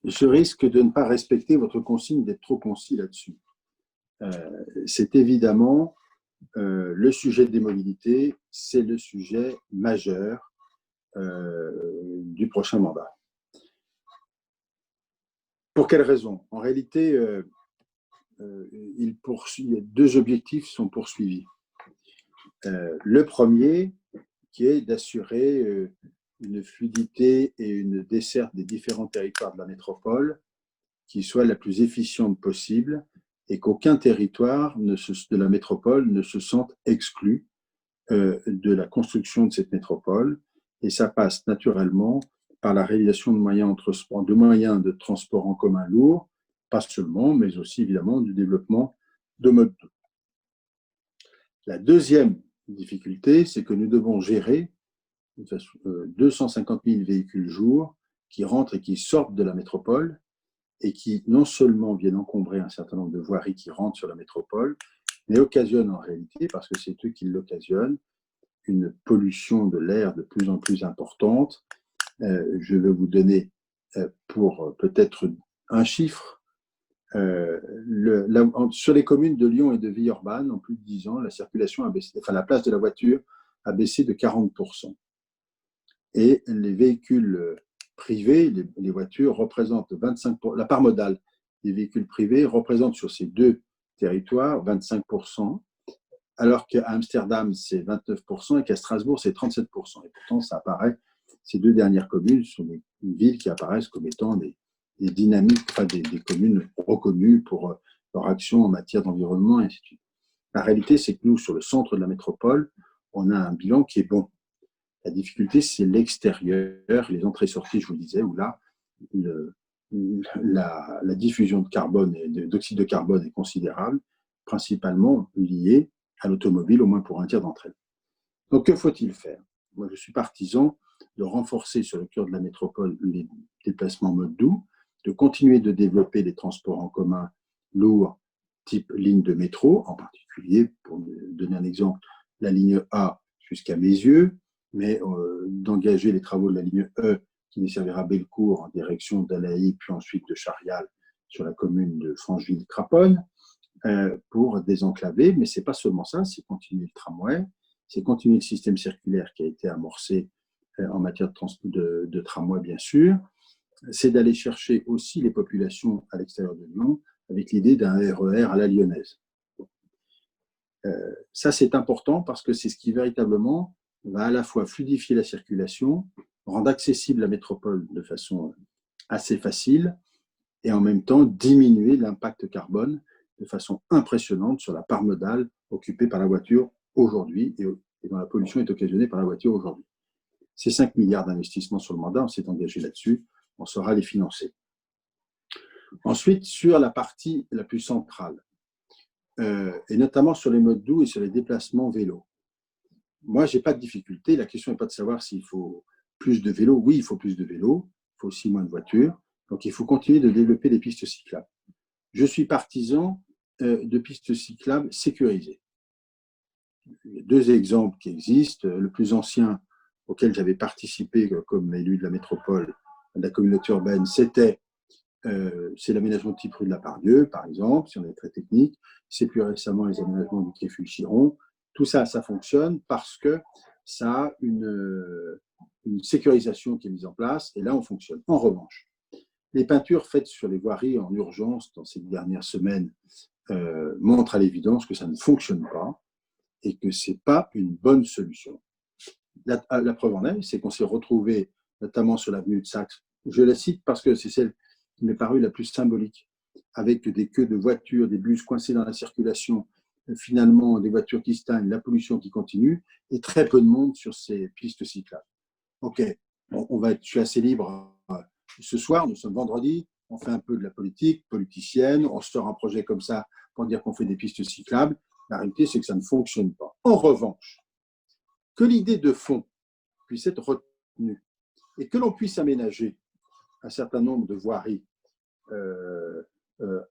Speaker 1: je risque de ne pas respecter votre consigne d'être trop concis là-dessus. C'est évidemment le sujet des mobilités, c'est le sujet majeur du prochain mandat. Pour quelle raison ? En réalité, deux objectifs sont poursuivis. Le premier, qui est d'assurer une fluidité et une desserte des différents territoires de la métropole qui soit la plus efficiente possible et qu'aucun territoire de la métropole ne se sente exclu de la construction de cette métropole. Et ça passe naturellement par la réalisation de moyens de transport en commun lourds, pas seulement, mais aussi évidemment du développement de modes doux. La deuxième difficulté, c'est que nous devons gérer 250 000 véhicules jour qui rentrent et qui sortent de la métropole et qui non seulement viennent encombrer un certain nombre de voiries qui rentrent sur la métropole, mais occasionnent en réalité, parce que c'est eux qui l'occasionnent, une pollution de l'air de plus en plus importante. Je vais vous donner pour peut-être un chiffre. Sur les communes de Lyon et de Villeurbanne, en plus de 10 ans, la circulation a baissé, enfin la place de la voiture a baissé de 40%. Et les véhicules privés, les voitures représentent 25%, la part modale des véhicules privés représente sur ces deux territoires 25%, alors qu'à Amsterdam, c'est 29% et qu'à Strasbourg, c'est 37%. Et pourtant, ça apparaît, ces deux dernières communes sont des villes qui apparaissent comme étant des dynamiques, enfin des communes reconnues pour leur action en matière d'environnement, et ainsi de suite. La réalité, c'est que nous, sur le centre de la métropole, on a un bilan qui est bon. La difficulté, c'est l'extérieur, les entrées-sorties, je vous le disais, où là, la diffusion de carbone et d'oxyde de carbone est considérable, principalement liée à l'automobile, au moins pour un tiers d'entre elles. Donc, que faut-il faire? Moi, je suis partisan de renforcer sur le cœur de la métropole les déplacements mode doux, de continuer de développer les transports en commun lourds, type ligne de métro, en particulier, pour donner un exemple, la ligne A jusqu'à Meyzieux, mais d'engager les travaux de la ligne E qui desservira Bellecour en direction d'Alaï, puis ensuite de Charial sur la commune de Francheville-Craponne, pour désenclaver. Mais ce n'est pas seulement ça, c'est continuer le tramway, c'est continuer le système circulaire qui a été amorcé en matière de tramway, bien sûr. C'est d'aller chercher aussi les populations à l'extérieur de Lyon avec l'idée d'un RER à la lyonnaise. Ça, c'est important parce que c'est ce qui véritablement va à la fois fluidifier la circulation, rendre accessible la métropole de façon assez facile et en même temps diminuer l'impact carbone de façon impressionnante sur la part modale occupée par la voiture aujourd'hui et dont la pollution est occasionnée par la voiture aujourd'hui. Ces 5 milliards d'investissements sur le mandat, on s'est engagé là-dessus, on saura les financer. Ensuite, sur la partie la plus centrale, et notamment sur les modes doux et sur les déplacements vélos. Moi, je n'ai pas de difficulté. La question n'est pas de savoir s'il faut plus de vélos. Oui, il faut plus de vélos. Il faut aussi moins de voitures. Donc, il faut continuer de développer les pistes cyclables. Je suis partisan de pistes cyclables sécurisées. Il y a deux exemples qui existent. Le plus ancien, auquel j'avais participé comme élu de la métropole, de la communauté urbaine, c'est l'aménagement de type rue de la Pardieu, par exemple, si on est très technique. C'est plus récemment les aménagements du quai Fulchiron. Tout ça, ça fonctionne parce que ça a une sécurisation qui est mise en place et là, on fonctionne. En revanche, les peintures faites sur les voiries en urgence dans ces dernières semaines montrent à l'évidence que ça ne fonctionne pas et que ce n'est pas une bonne solution. La preuve en est, c'est qu'on s'est retrouvé, notamment sur l'avenue de Saxe, je la cite parce que c'est celle qui m'est parue la plus symbolique, avec des queues de voitures, des bus coincés dans la circulation, finalement des voitures qui stagnent, la pollution qui continue, et très peu de monde sur ces pistes cyclables. Ok, je suis assez libre ce soir, nous sommes vendredi, on fait un peu de la politique politicienne, on sort un projet comme ça pour dire qu'on fait des pistes cyclables. La réalité, c'est que ça ne fonctionne pas. En revanche, que l'idée de fond puisse être retenue et que l'on puisse aménager un certain nombre de voiries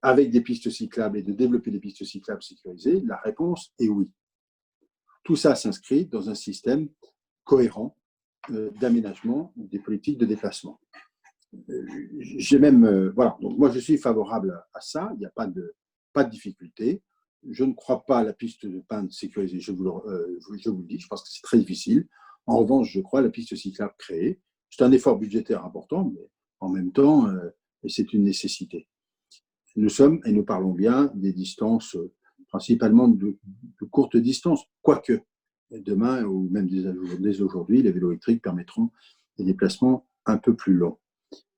Speaker 1: avec des pistes cyclables et de développer des pistes cyclables sécurisées, la réponse est oui. Tout ça s'inscrit dans un système cohérent d'aménagement des politiques de déplacement. J'ai même, voilà, donc moi je suis favorable à ça, il n'y a pas de difficulté. Je ne crois pas à la piste de peintre sécurisée, je vous le dis, je pense que c'est très difficile. En revanche, je crois à la piste cyclable créée. C'est un effort budgétaire important, mais en même temps, c'est une nécessité. nous parlons bien des distances principalement de courte distance, quoique demain ou même dès aujourd'hui, les vélos électriques permettront des déplacements un peu plus longs.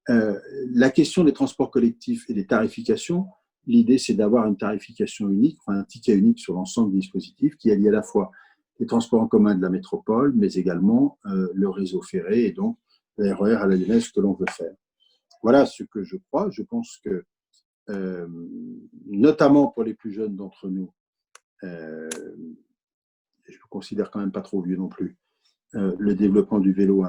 Speaker 1: La question des transports collectifs et des tarifications, l'idée c'est d'avoir une tarification unique, enfin un ticket unique sur l'ensemble des dispositifs qui allie à la fois les transports en commun de la métropole, mais également le réseau ferré et donc le RER à la lyonnaise que l'on veut faire. Voilà ce que je crois. Je pense que, notamment pour les plus jeunes d'entre nous, je me considère quand même pas trop vieux non plus, le développement du vélo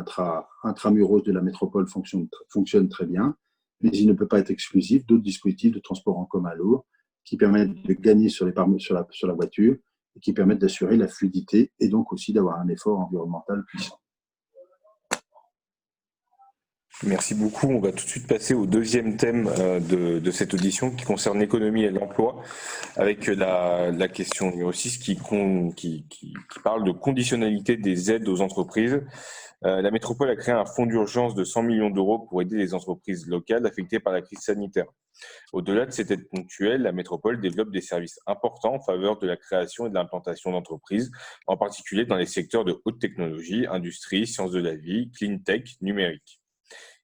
Speaker 1: intramuros de la métropole fonctionne très bien, mais il ne peut pas être exclusif d'autres dispositifs de transport en commun lourd qui permettent de gagner sur la voiture et qui permettent d'assurer la fluidité et donc aussi d'avoir un effort environnemental puissant.
Speaker 3: Merci beaucoup. On va tout de suite passer au deuxième thème de cette audition qui concerne l'économie et l'emploi, avec la question numéro 6 qui parle de conditionnalité des aides aux entreprises. La métropole a créé un fonds d'urgence de 100 millions d'euros pour aider les entreprises locales affectées par la crise sanitaire. Au-delà de cette aide ponctuelle, la métropole développe des services importants en faveur de la création et de l'implantation d'entreprises, en particulier dans les secteurs de haute technologie, industrie, sciences de la vie, clean tech, numérique.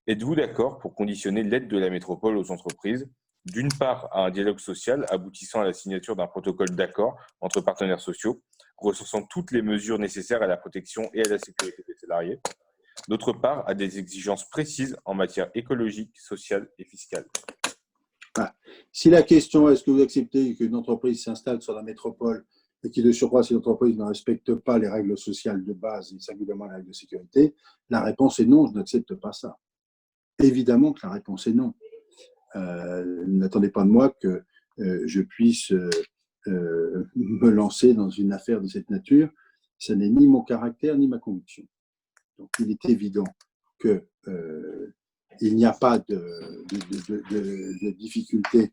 Speaker 3: Êtes-vous d'accord pour conditionner l'aide de la métropole aux entreprises, d'une part à un dialogue social aboutissant à la signature d'un protocole d'accord entre partenaires sociaux, recensant toutes les mesures nécessaires à la protection et à la sécurité des salariés, d'autre part à des exigences précises en matière écologique, sociale et fiscale?
Speaker 1: Si la question est-ce que vous acceptez qu'une entreprise s'installe sur la métropole et qui de surcroît, si l'entreprise ne respecte pas les règles sociales de base et singulièrement les règles de sécurité, la réponse est non, je n'accepte pas ça. Évidemment que la réponse est non. N'attendez pas de moi que je puisse me lancer dans une affaire de cette nature. Ce n'est ni mon caractère ni ma conviction. Donc il est évident que il n'y a pas de difficulté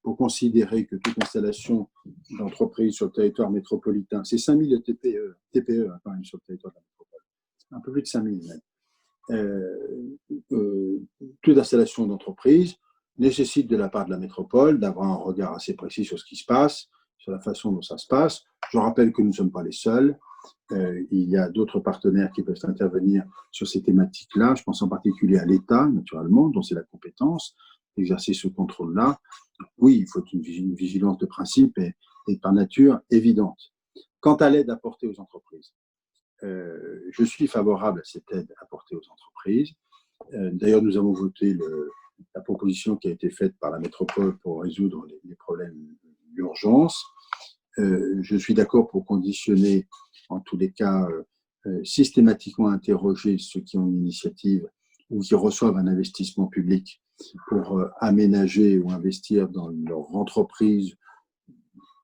Speaker 1: pour considérer que toute installation d'entreprise sur le territoire métropolitain, c'est 5000 TPE quand même sur le territoire de la métropole, un peu plus de 5000 même. Toute installation d'entreprise nécessite de la part de la métropole d'avoir un regard assez précis sur ce qui se passe, sur la façon dont ça se passe. Je rappelle que nous ne sommes pas les seuls. Il y a d'autres partenaires qui peuvent intervenir sur ces thématiques-là. Je pense en particulier à l'État, naturellement, dont c'est la compétence d'exercer ce contrôle-là. Oui, il faut une vigilance de principe et par nature évidente. Quant à l'aide apportée aux entreprises, je suis favorable à cette aide apportée aux entreprises. D'ailleurs, nous avons voté la proposition qui a été faite par la métropole pour résoudre les problèmes d'urgence. Je suis d'accord pour conditionner, en tous les cas, systématiquement interroger ceux qui ont une initiative ou qui reçoivent un investissement public pour aménager ou investir dans leur entreprise,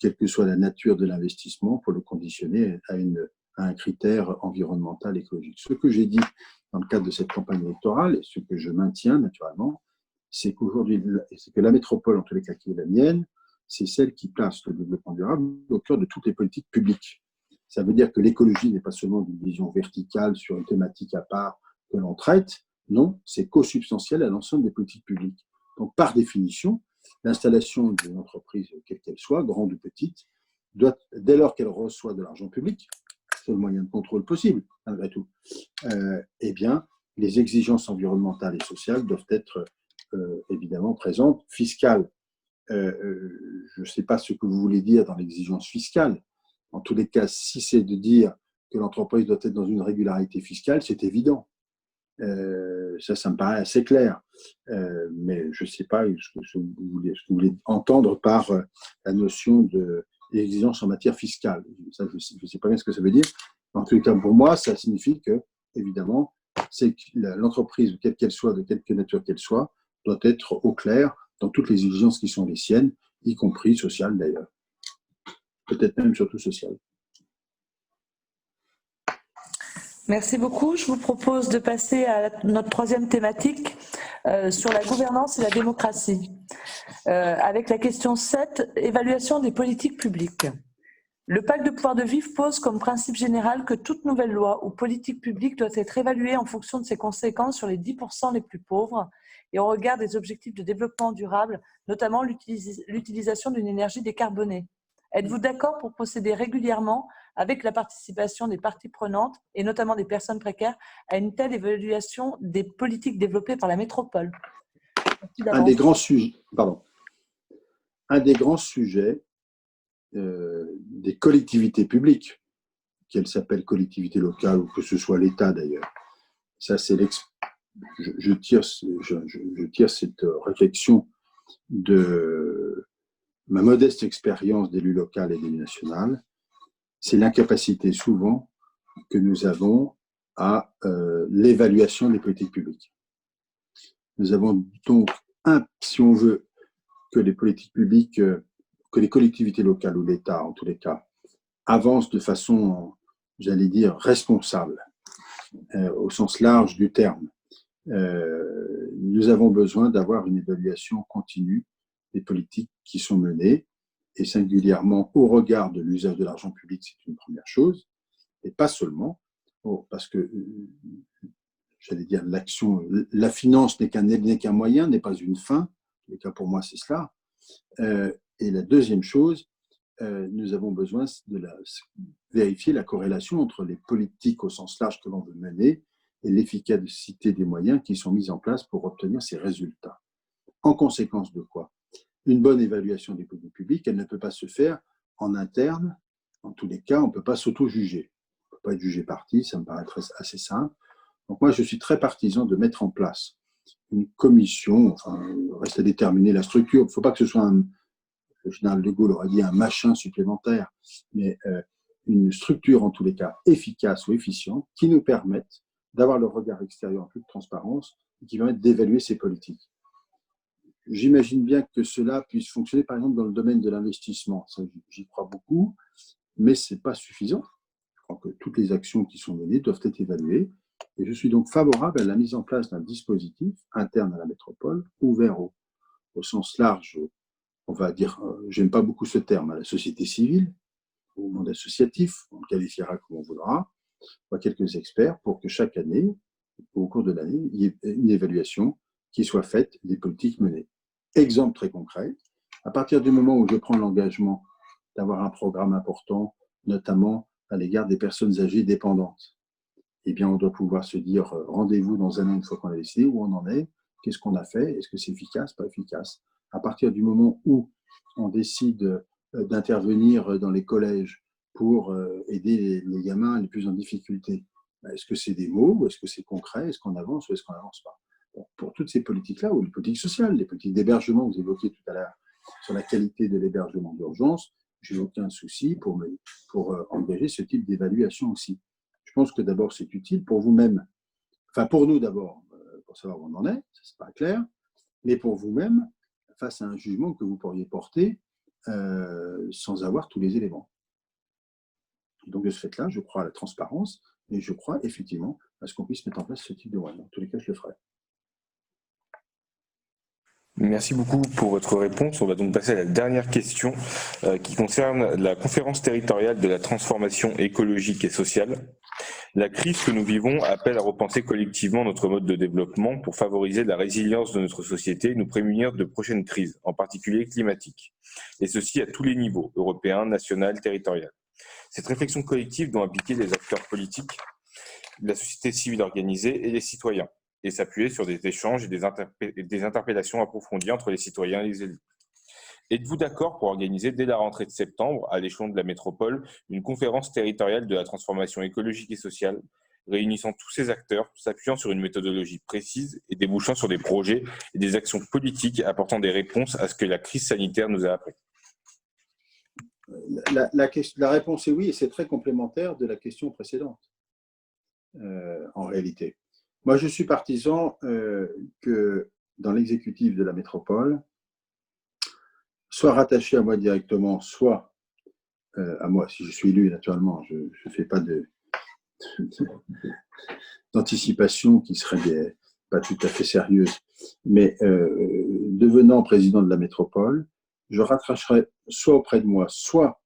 Speaker 1: quelle que soit la nature de l'investissement, pour le conditionner à un critère environnemental écologique. Ce que j'ai dit dans le cadre de cette campagne électorale, et ce que je maintiens naturellement, c'est qu'aujourd'hui, c'est que la métropole, en tous les cas qui est la mienne, c'est celle qui place le développement durable au cœur de toutes les politiques publiques. Ça veut dire que l'écologie n'est pas seulement une vision verticale sur une thématique à part que l'on traite, non, c'est co-substantiel à l'ensemble des politiques publiques. Donc, par définition, l'installation d'une entreprise, quelle qu'elle soit, grande ou petite, doit, dès lors qu'elle reçoit de l'argent public, c'est le moyen de contrôle possible, malgré tout, eh bien, les exigences environnementales et sociales doivent être évidemment présentes. Fiscales, je ne sais pas ce que vous voulez dire dans l'exigence fiscale. En tous les cas, si c'est de dire que l'entreprise doit être dans une régularité fiscale, c'est évident. Ça me paraît assez clair. Mais je ne sais pas ce que vous voulez entendre par la notion d'exigence en matière fiscale. Ça, je ne sais pas bien ce que ça veut dire. En tout cas, pour moi, ça signifie que, évidemment, c'est que l'entreprise, quelle qu'elle soit, de quelque nature qu'elle soit, doit être au clair dans toutes les exigences qui sont les siennes, y compris sociales d'ailleurs. Peut-être même surtout sociales.
Speaker 2: Merci beaucoup. Je vous propose de passer à notre troisième thématique sur la gouvernance et la démocratie. Avec la question 7, évaluation des politiques publiques. Le pacte de pouvoir de vivre pose comme principe général que toute nouvelle loi ou politique publique doit être évaluée en fonction de ses conséquences sur les 10% les plus pauvres et au regard des objectifs de développement durable, notamment l'utilisation d'une énergie décarbonée. Êtes-vous d'accord pour procéder régulièrement, avec la participation des parties prenantes, et notamment des personnes précaires, à une telle évaluation des politiques développées par la métropole?
Speaker 1: Un des grands sujets, des collectivités publiques, qu'elles s'appellent collectivités locales ou que ce soit l'État d'ailleurs, ça c'est je tire cette réflexion de ma modeste expérience d'élu local et d'élu national, c'est l'incapacité souvent que nous avons à l'évaluation des politiques publiques. Nous avons donc, si on veut que les politiques publiques, que les collectivités locales ou l'État en tous les cas, avancent de façon, j'allais dire, responsable, au sens large du terme, nous avons besoin d'avoir une évaluation continue des politiques qui sont menées, et singulièrement au regard de l'usage de l'argent public, c'est une première chose, et pas seulement, parce que, j'allais dire, la finance n'est qu'un moyen, n'est pas une fin, en tous les cas pour moi c'est cela, et la deuxième chose, nous avons besoin de vérifier la corrélation entre les politiques au sens large que l'on veut mener et l'efficacité des moyens qui sont mis en place pour obtenir ces résultats. En conséquence de quoi? Une bonne évaluation des politiques publiques, elle ne peut pas se faire en interne. En tous les cas, on ne peut pas s'auto-juger. On ne peut pas être jugé parti, ça me paraît assez simple. Donc moi, je suis très partisan de mettre en place une commission, enfin, il reste à déterminer la structure. Il ne faut pas que ce soit, le général de Gaulle aurait dit, un machin supplémentaire, mais une structure, en tous les cas, efficace ou efficiente, qui nous permette d'avoir le regard extérieur en toute transparence et qui permette d'évaluer ces politiques. J'imagine bien que cela puisse fonctionner, par exemple, dans le domaine de l'investissement. J'y crois beaucoup, mais ce n'est pas suffisant. Je crois que toutes les actions qui sont menées doivent être évaluées. Et je suis donc favorable à la mise en place d'un dispositif interne à la métropole, ouvert au sens large, on va dire, j'aime pas beaucoup ce terme, à la société civile, au monde associatif, on le qualifiera comme on voudra, à quelques experts, pour que chaque année, au cours de l'année, il y ait une évaluation qui soit faite des politiques menées. Exemple très concret, à partir du moment où je prends l'engagement d'avoir un programme important, notamment à l'égard des personnes âgées dépendantes, eh bien, on doit pouvoir se dire rendez-vous dans un an une fois qu'on a décidé, où on en est, qu'est-ce qu'on a fait, est-ce que c'est efficace, pas efficace. À partir du moment où on décide d'intervenir dans les collèges pour aider les gamins les plus en difficulté, est-ce que c'est des mots, ou est-ce que c'est concret, est-ce qu'on avance ou est-ce qu'on n'avance pas? Bon, pour toutes ces politiques-là, ou les politiques sociales, les politiques d'hébergement que vous évoquiez tout à l'heure sur la qualité de l'hébergement d'urgence, je n'ai aucun souci pour engager ce type d'évaluation aussi. Je pense que d'abord, c'est utile pour vous-même, enfin pour nous d'abord, pour savoir où on en est, ça c'est pas clair, mais pour vous-même, face à un jugement que vous pourriez porter sans avoir tous les éléments. Et donc de ce fait-là, je crois à la transparence et je crois effectivement à ce qu'on puisse mettre en place ce type de moyens. En tous les cas, je le ferai.
Speaker 3: Merci beaucoup pour votre réponse. On va donc passer à la dernière question qui concerne la conférence territoriale de la transformation écologique et sociale. La crise que nous vivons appelle à repenser collectivement notre mode de développement pour favoriser la résilience de notre société et nous prémunir de prochaines crises, en particulier climatiques, et ceci à tous les niveaux, européen, national, territorial. Cette réflexion collective doit impliquer les acteurs politiques, la société civile organisée et les citoyens, et s'appuyer sur des échanges et des interpellations approfondies entre les citoyens et les élus. Êtes-vous d'accord pour organiser dès la rentrée de septembre, à l'échelon de la métropole, une conférence territoriale de la transformation écologique et sociale, réunissant tous ces acteurs, s'appuyant sur une méthodologie précise et débouchant sur des projets et des actions politiques apportant des réponses à ce que la crise sanitaire nous a appris?
Speaker 1: La réponse est oui, et c'est très complémentaire de la question précédente, en réalité. Moi, je suis partisan que dans l'exécutif de la métropole, soit rattaché à moi directement, soit à moi, si je suis élu, naturellement, je ne fais pas d'anticipation qui serait pas tout à fait sérieuse, mais devenant président de la métropole, je rattacherai soit auprès de moi, soit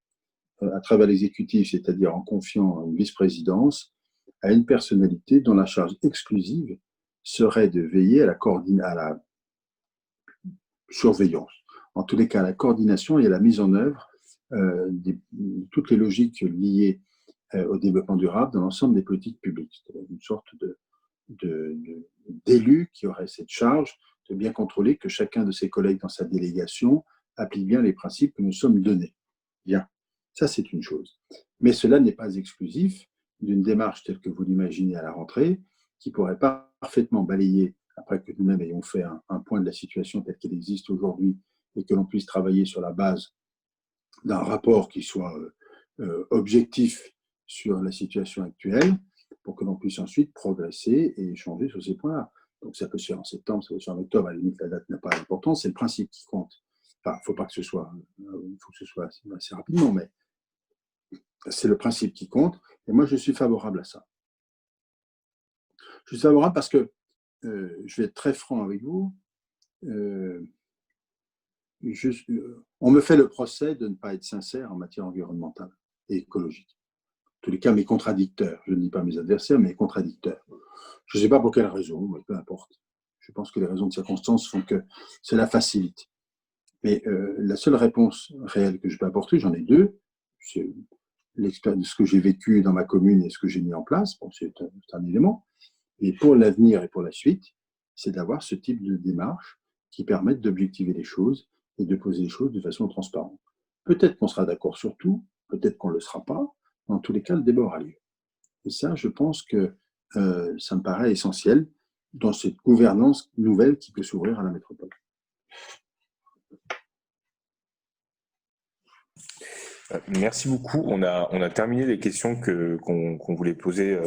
Speaker 1: à travers l'exécutif, c'est-à-dire en confiant une vice-présidence, à une personnalité dont la charge exclusive serait de veiller à la surveillance. En tous les cas, la coordination et la mise en œuvre de toutes les logiques liées au développement durable dans l'ensemble des politiques publiques. C'est une sorte d'élu qui aurait cette charge de bien contrôler que chacun de ses collègues dans sa délégation applique bien les principes que nous sommes donnés. Bien, ça c'est une chose. Mais cela n'est pas exclusif d'une démarche telle que vous l'imaginez à la rentrée, qui pourrait parfaitement balayer, après que nous-mêmes ayons fait un point de la situation telle qu'elle existe aujourd'hui, et que l'on puisse travailler sur la base d'un rapport qui soit objectif sur la situation actuelle, pour que l'on puisse ensuite progresser et échanger sur ces points-là. Donc ça peut se faire en septembre, ça peut se faire en octobre, à la limite la date n'a pas d'importance, c'est le principe qui compte. Enfin, il ne faut pas que ce soit, il faut que ce soit assez rapidement, mais c'est le principe qui compte, et moi je suis favorable à ça. Je suis favorable parce que, je vais être très franc avec vous, on me fait le procès de ne pas être sincère en matière environnementale et écologique. En tous les cas, mes contradicteurs, je ne dis pas mes adversaires, mes contradicteurs. Je ne sais pas pour quelle raison, mais peu importe. Je pense que les raisons de circonstance font que cela facilite. Mais la seule réponse réelle que je peux apporter, j'en ai deux, c'est l'expérience de ce que j'ai vécu dans ma commune et ce que j'ai mis en place, bon, c'est un élément. Et pour l'avenir et pour la suite, c'est d'avoir ce type de démarche qui permettent d'objectiver les choses et de poser les choses de façon transparente. Peut-être qu'on sera d'accord sur tout, peut-être qu'on ne le sera pas. Dans tous les cas, le débat aura lieu. Et ça, je pense que ça me paraît essentiel dans cette gouvernance nouvelle qui peut s'ouvrir à la métropole.
Speaker 3: Merci beaucoup. On a terminé les questions qu'on voulait poser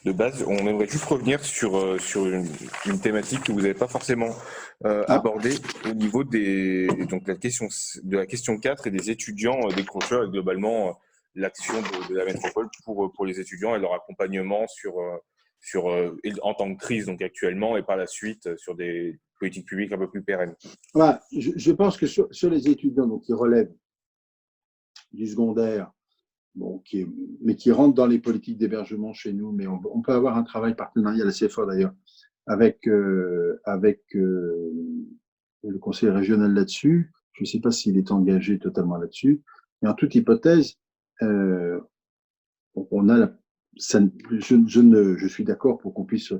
Speaker 3: de base. On aimerait juste revenir sur une thématique que vous n'avez pas forcément abordée au niveau donc la question 4 et des étudiants décrocheurs et globalement l'action de la métropole pour les étudiants et leur accompagnement en tant que crise donc actuellement et par la suite sur des politiques publiques un peu plus pérennes.
Speaker 1: Voilà, je pense que sur les étudiants donc, qui relèvent du secondaire, bon, mais qui rentrent dans les politiques d'hébergement chez nous, mais on peut avoir un travail partenarial assez fort d'ailleurs avec le conseil régional là-dessus. Je ne sais pas s'il est engagé totalement là-dessus, mais en toute hypothèse, on a je suis d'accord pour qu'on puisse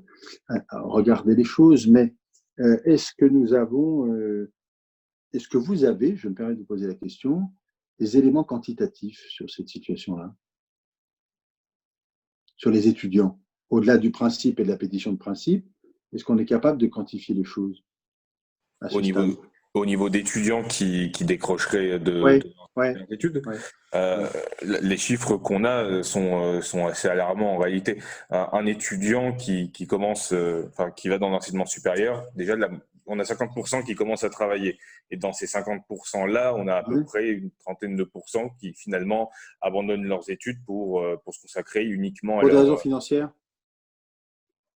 Speaker 1: regarder les choses, mais est-ce que vous avez, je me permets de vous poser la question, des éléments quantitatifs sur cette situation-là, sur les étudiants, au-delà du principe et de la pétition de principe, est-ce qu'on est capable de quantifier les choses à ce stade ?
Speaker 3: Au niveau d'étudiants qui décrocheraient leurs études, les chiffres qu'on a sont assez alarmants en réalité. Un étudiant qui va dans l'enseignement supérieur, déjà on a 50% qui commencent à travailler. Et dans ces 50%-là, on a à peu près une trentaine de pourcents qui finalement abandonnent leurs études pour se consacrer uniquement
Speaker 1: pour des raisons financières.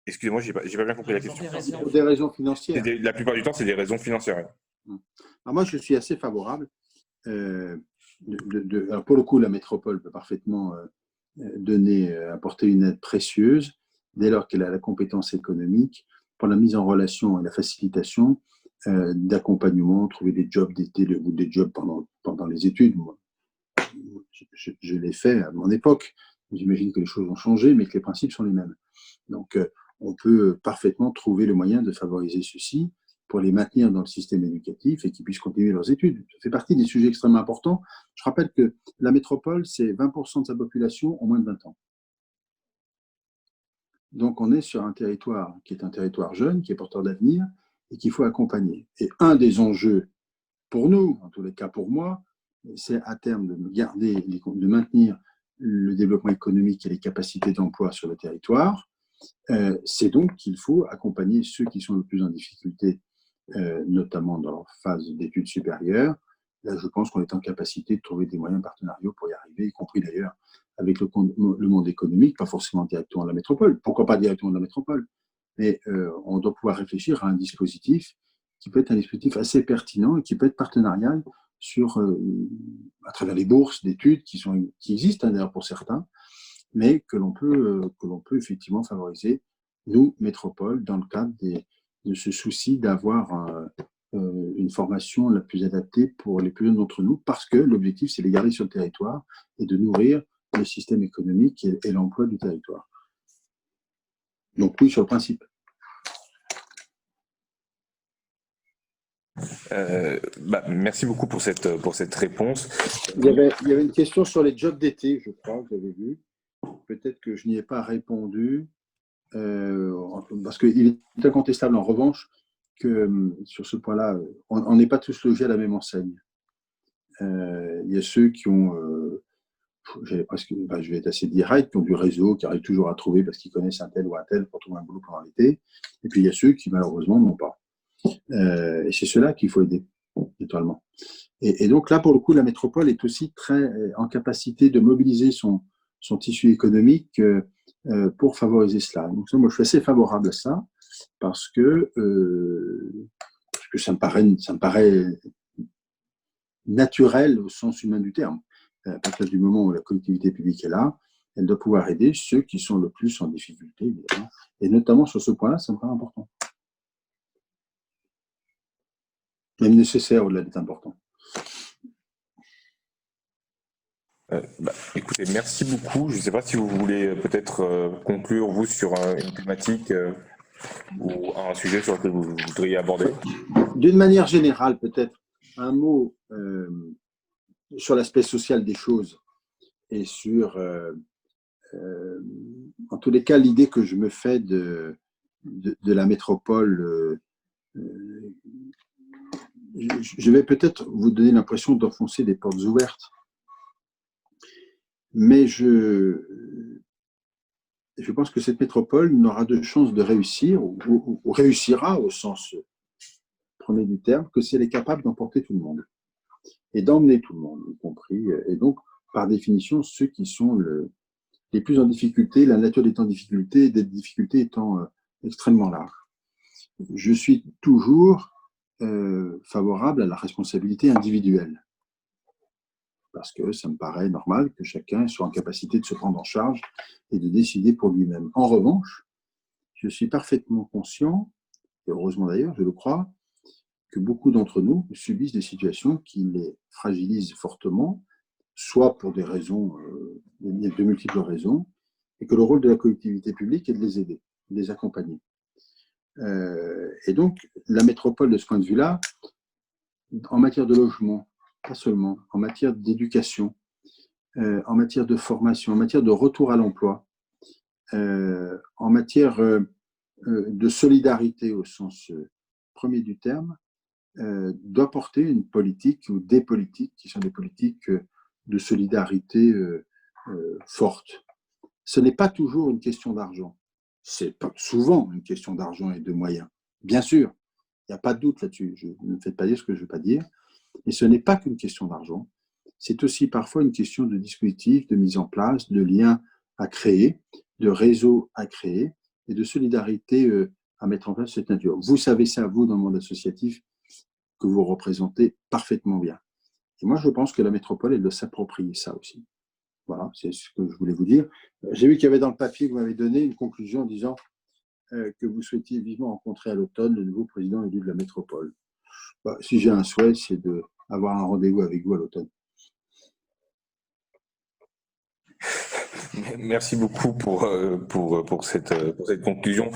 Speaker 3: Excusez-moi, j'ai pas bien compris la question.
Speaker 1: Pour des raisons financières.
Speaker 3: La plupart du temps, c'est des raisons financières.
Speaker 1: Alors moi, je suis assez favorable. Alors pour le coup, la métropole peut parfaitement apporter une aide précieuse dès lors qu'elle a la compétence économique pour la mise en relation et la facilitation d'accompagnement, trouver des jobs d'été ou des jobs pendant les études. Moi, je l'ai fait à mon époque. J'imagine que les choses ont changé, mais que les principes sont les mêmes. Donc, on peut parfaitement trouver le moyen de favoriser ceci pour les maintenir dans le système éducatif et qu'ils puissent continuer leurs études. Ça fait partie des sujets extrêmement importants. Je rappelle que la métropole, c'est 20% de sa population en moins de 20 ans. Donc, on est sur un territoire qui est un territoire jeune, qui est porteur d'avenir et qu'il faut accompagner. Et un des enjeux pour nous, en tous les cas pour moi, c'est à terme de maintenir le développement économique et les capacités d'emploi sur le territoire. C'est donc qu'il faut accompagner ceux qui sont le plus en difficulté, notamment dans leur phase d'études supérieures. Là, je pense qu'on est en capacité de trouver des moyens partenariaux pour y arriver, y compris d'ailleurs avec le monde économique, pas forcément directement à la métropole. Pourquoi pas directement à la métropole ? Mais on doit pouvoir réfléchir à un dispositif qui peut être un dispositif assez pertinent et qui peut être partenarial à travers les bourses d'études qui existent d'ailleurs pour certains, mais que l'on peut effectivement favoriser, nous, métropole, dans le cadre de ce souci d'avoir une une formation la plus adaptée pour les plus jeunes d'entre nous, parce que l'objectif, c'est de les garder sur le territoire et de nourrir le système économique et l'emploi du territoire. Donc oui, sur le principe.
Speaker 3: Merci beaucoup pour cette réponse.
Speaker 1: Il y avait une question sur les jobs d'été, je crois, que vous avez vu. Peut-être que je n'y ai pas répondu, parce qu'il est incontestable, en revanche, que sur ce point-là, on n'est pas tous logés à la même enseigne. Il y a ceux qui ont, je vais être assez direct, qui ont du réseau, qui arrivent toujours à trouver parce qu'ils connaissent un tel ou un tel pour trouver un boulot pendant l'été. Et puis il y a ceux qui, malheureusement, n'ont pas. Et c'est ceux-là qu'il faut aider, naturellement. Et donc là, pour le coup, la métropole est aussi très en capacité de mobiliser son tissu économique pour favoriser cela. Donc ça, moi, je suis assez favorable à ça parce que ça me paraît naturel au sens humain du terme. À partir du moment où la collectivité publique est là, elle doit pouvoir aider ceux qui sont le plus en difficulté, évidemment. Et notamment sur ce point-là, ça me paraît important. Même nécessaire au-delà d'être important.
Speaker 3: Écoutez, merci beaucoup. Je ne sais pas si vous voulez peut-être conclure, vous, sur une thématique ou un sujet sur lequel vous voudriez aborder.
Speaker 1: D'une manière générale, peut-être un mot sur l'aspect social des choses et sur, en tous les cas, l'idée que je me fais de la métropole. Je vais peut-être vous donner l'impression d'enfoncer des portes ouvertes, mais je pense que cette métropole n'aura de chance de réussir, ou réussira au sens premier du terme, que si elle est capable d'emporter tout le monde et d'emmener tout le monde, y compris, et donc, par définition, ceux qui sont les plus en difficulté, la nature étant en difficulté, et des difficultés étant extrêmement larges. Je suis toujours favorable à la responsabilité individuelle, parce que ça me paraît normal que chacun soit en capacité de se prendre en charge et de décider pour lui-même. En revanche, je suis parfaitement conscient, et heureusement d'ailleurs, je le crois, que beaucoup d'entre nous subissent des situations qui les fragilisent fortement, soit pour des raisons, de multiples raisons, et que le rôle de la collectivité publique est de les aider, de les accompagner. Et donc, la métropole, de ce point de vue-là, en matière de logement, pas seulement, en matière d'éducation, en matière de formation, en matière de retour à l'emploi, en matière de solidarité au sens premier du terme, doit porter une politique ou des politiques qui sont des politiques de solidarité fortes. Ce n'est pas toujours une question d'argent. C'est souvent une question d'argent et de moyens. Bien sûr, il n'y a pas de doute là-dessus. Ne me faites pas dire ce que je ne veux pas dire. Mais ce n'est pas qu'une question d'argent. C'est aussi parfois une question de dispositif, de mise en place, de liens à créer, de réseaux à créer et de solidarité à mettre en place cette nature. Vous savez ça, vous, dans le monde associatif, que vous représentez parfaitement bien. Et moi, je pense que la métropole, elle doit s'approprier ça aussi. Voilà, c'est ce que je voulais vous dire. J'ai vu qu'il y avait dans le papier que vous m'avez donné une conclusion en disant que vous souhaitiez vivement rencontrer à l'automne le nouveau président élu de la métropole. Si j'ai un souhait, c'est d'avoir un rendez-vous avec vous à l'automne.
Speaker 3: Merci beaucoup pour cette conclusion.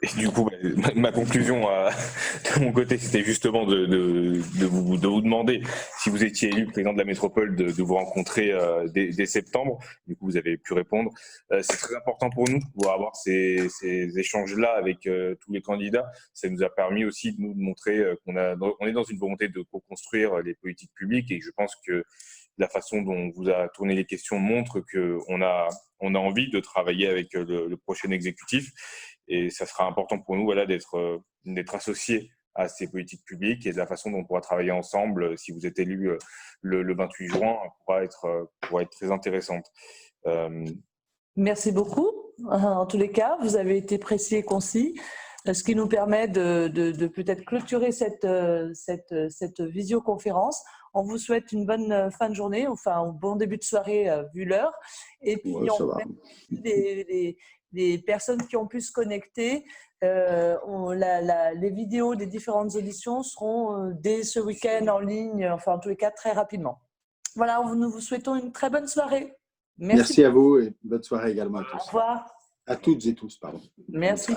Speaker 3: Et du coup, ma conclusion de mon côté, c'était justement de vous demander si vous étiez élu président de la métropole, de vous rencontrer dès septembre. Du coup, vous avez pu répondre. C'est très important pour nous de pouvoir avoir ces échanges-là avec tous les candidats. Ça nous a permis aussi de nous montrer qu'on est dans une volonté de co-construire les politiques publiques, et je pense que la façon dont vous a tourné les questions montre qu'on a envie de travailler avec le prochain exécutif, et ça sera important pour nous d'être associés à ces politiques publiques, et de la façon dont on pourra travailler ensemble, si vous êtes élu le 28 juin, pourra être très intéressante.
Speaker 2: Merci beaucoup. En tous les cas, vous avez été précis et concis, ce qui nous permet de peut-être clôturer cette visioconférence. On vous souhaite une bonne fin de journée, enfin un bon début de soirée vu l'heure. Et puis,
Speaker 1: ouais,
Speaker 2: on remercie les personnes qui ont pu se connecter. Les vidéos des différentes auditions seront dès ce week-end en ligne, enfin en tous les cas très rapidement. Voilà, nous vous souhaitons une très bonne soirée.
Speaker 1: Merci à vous et bonne soirée également à tous.
Speaker 2: Au revoir.
Speaker 1: À toutes et tous, pardon.
Speaker 2: Merci.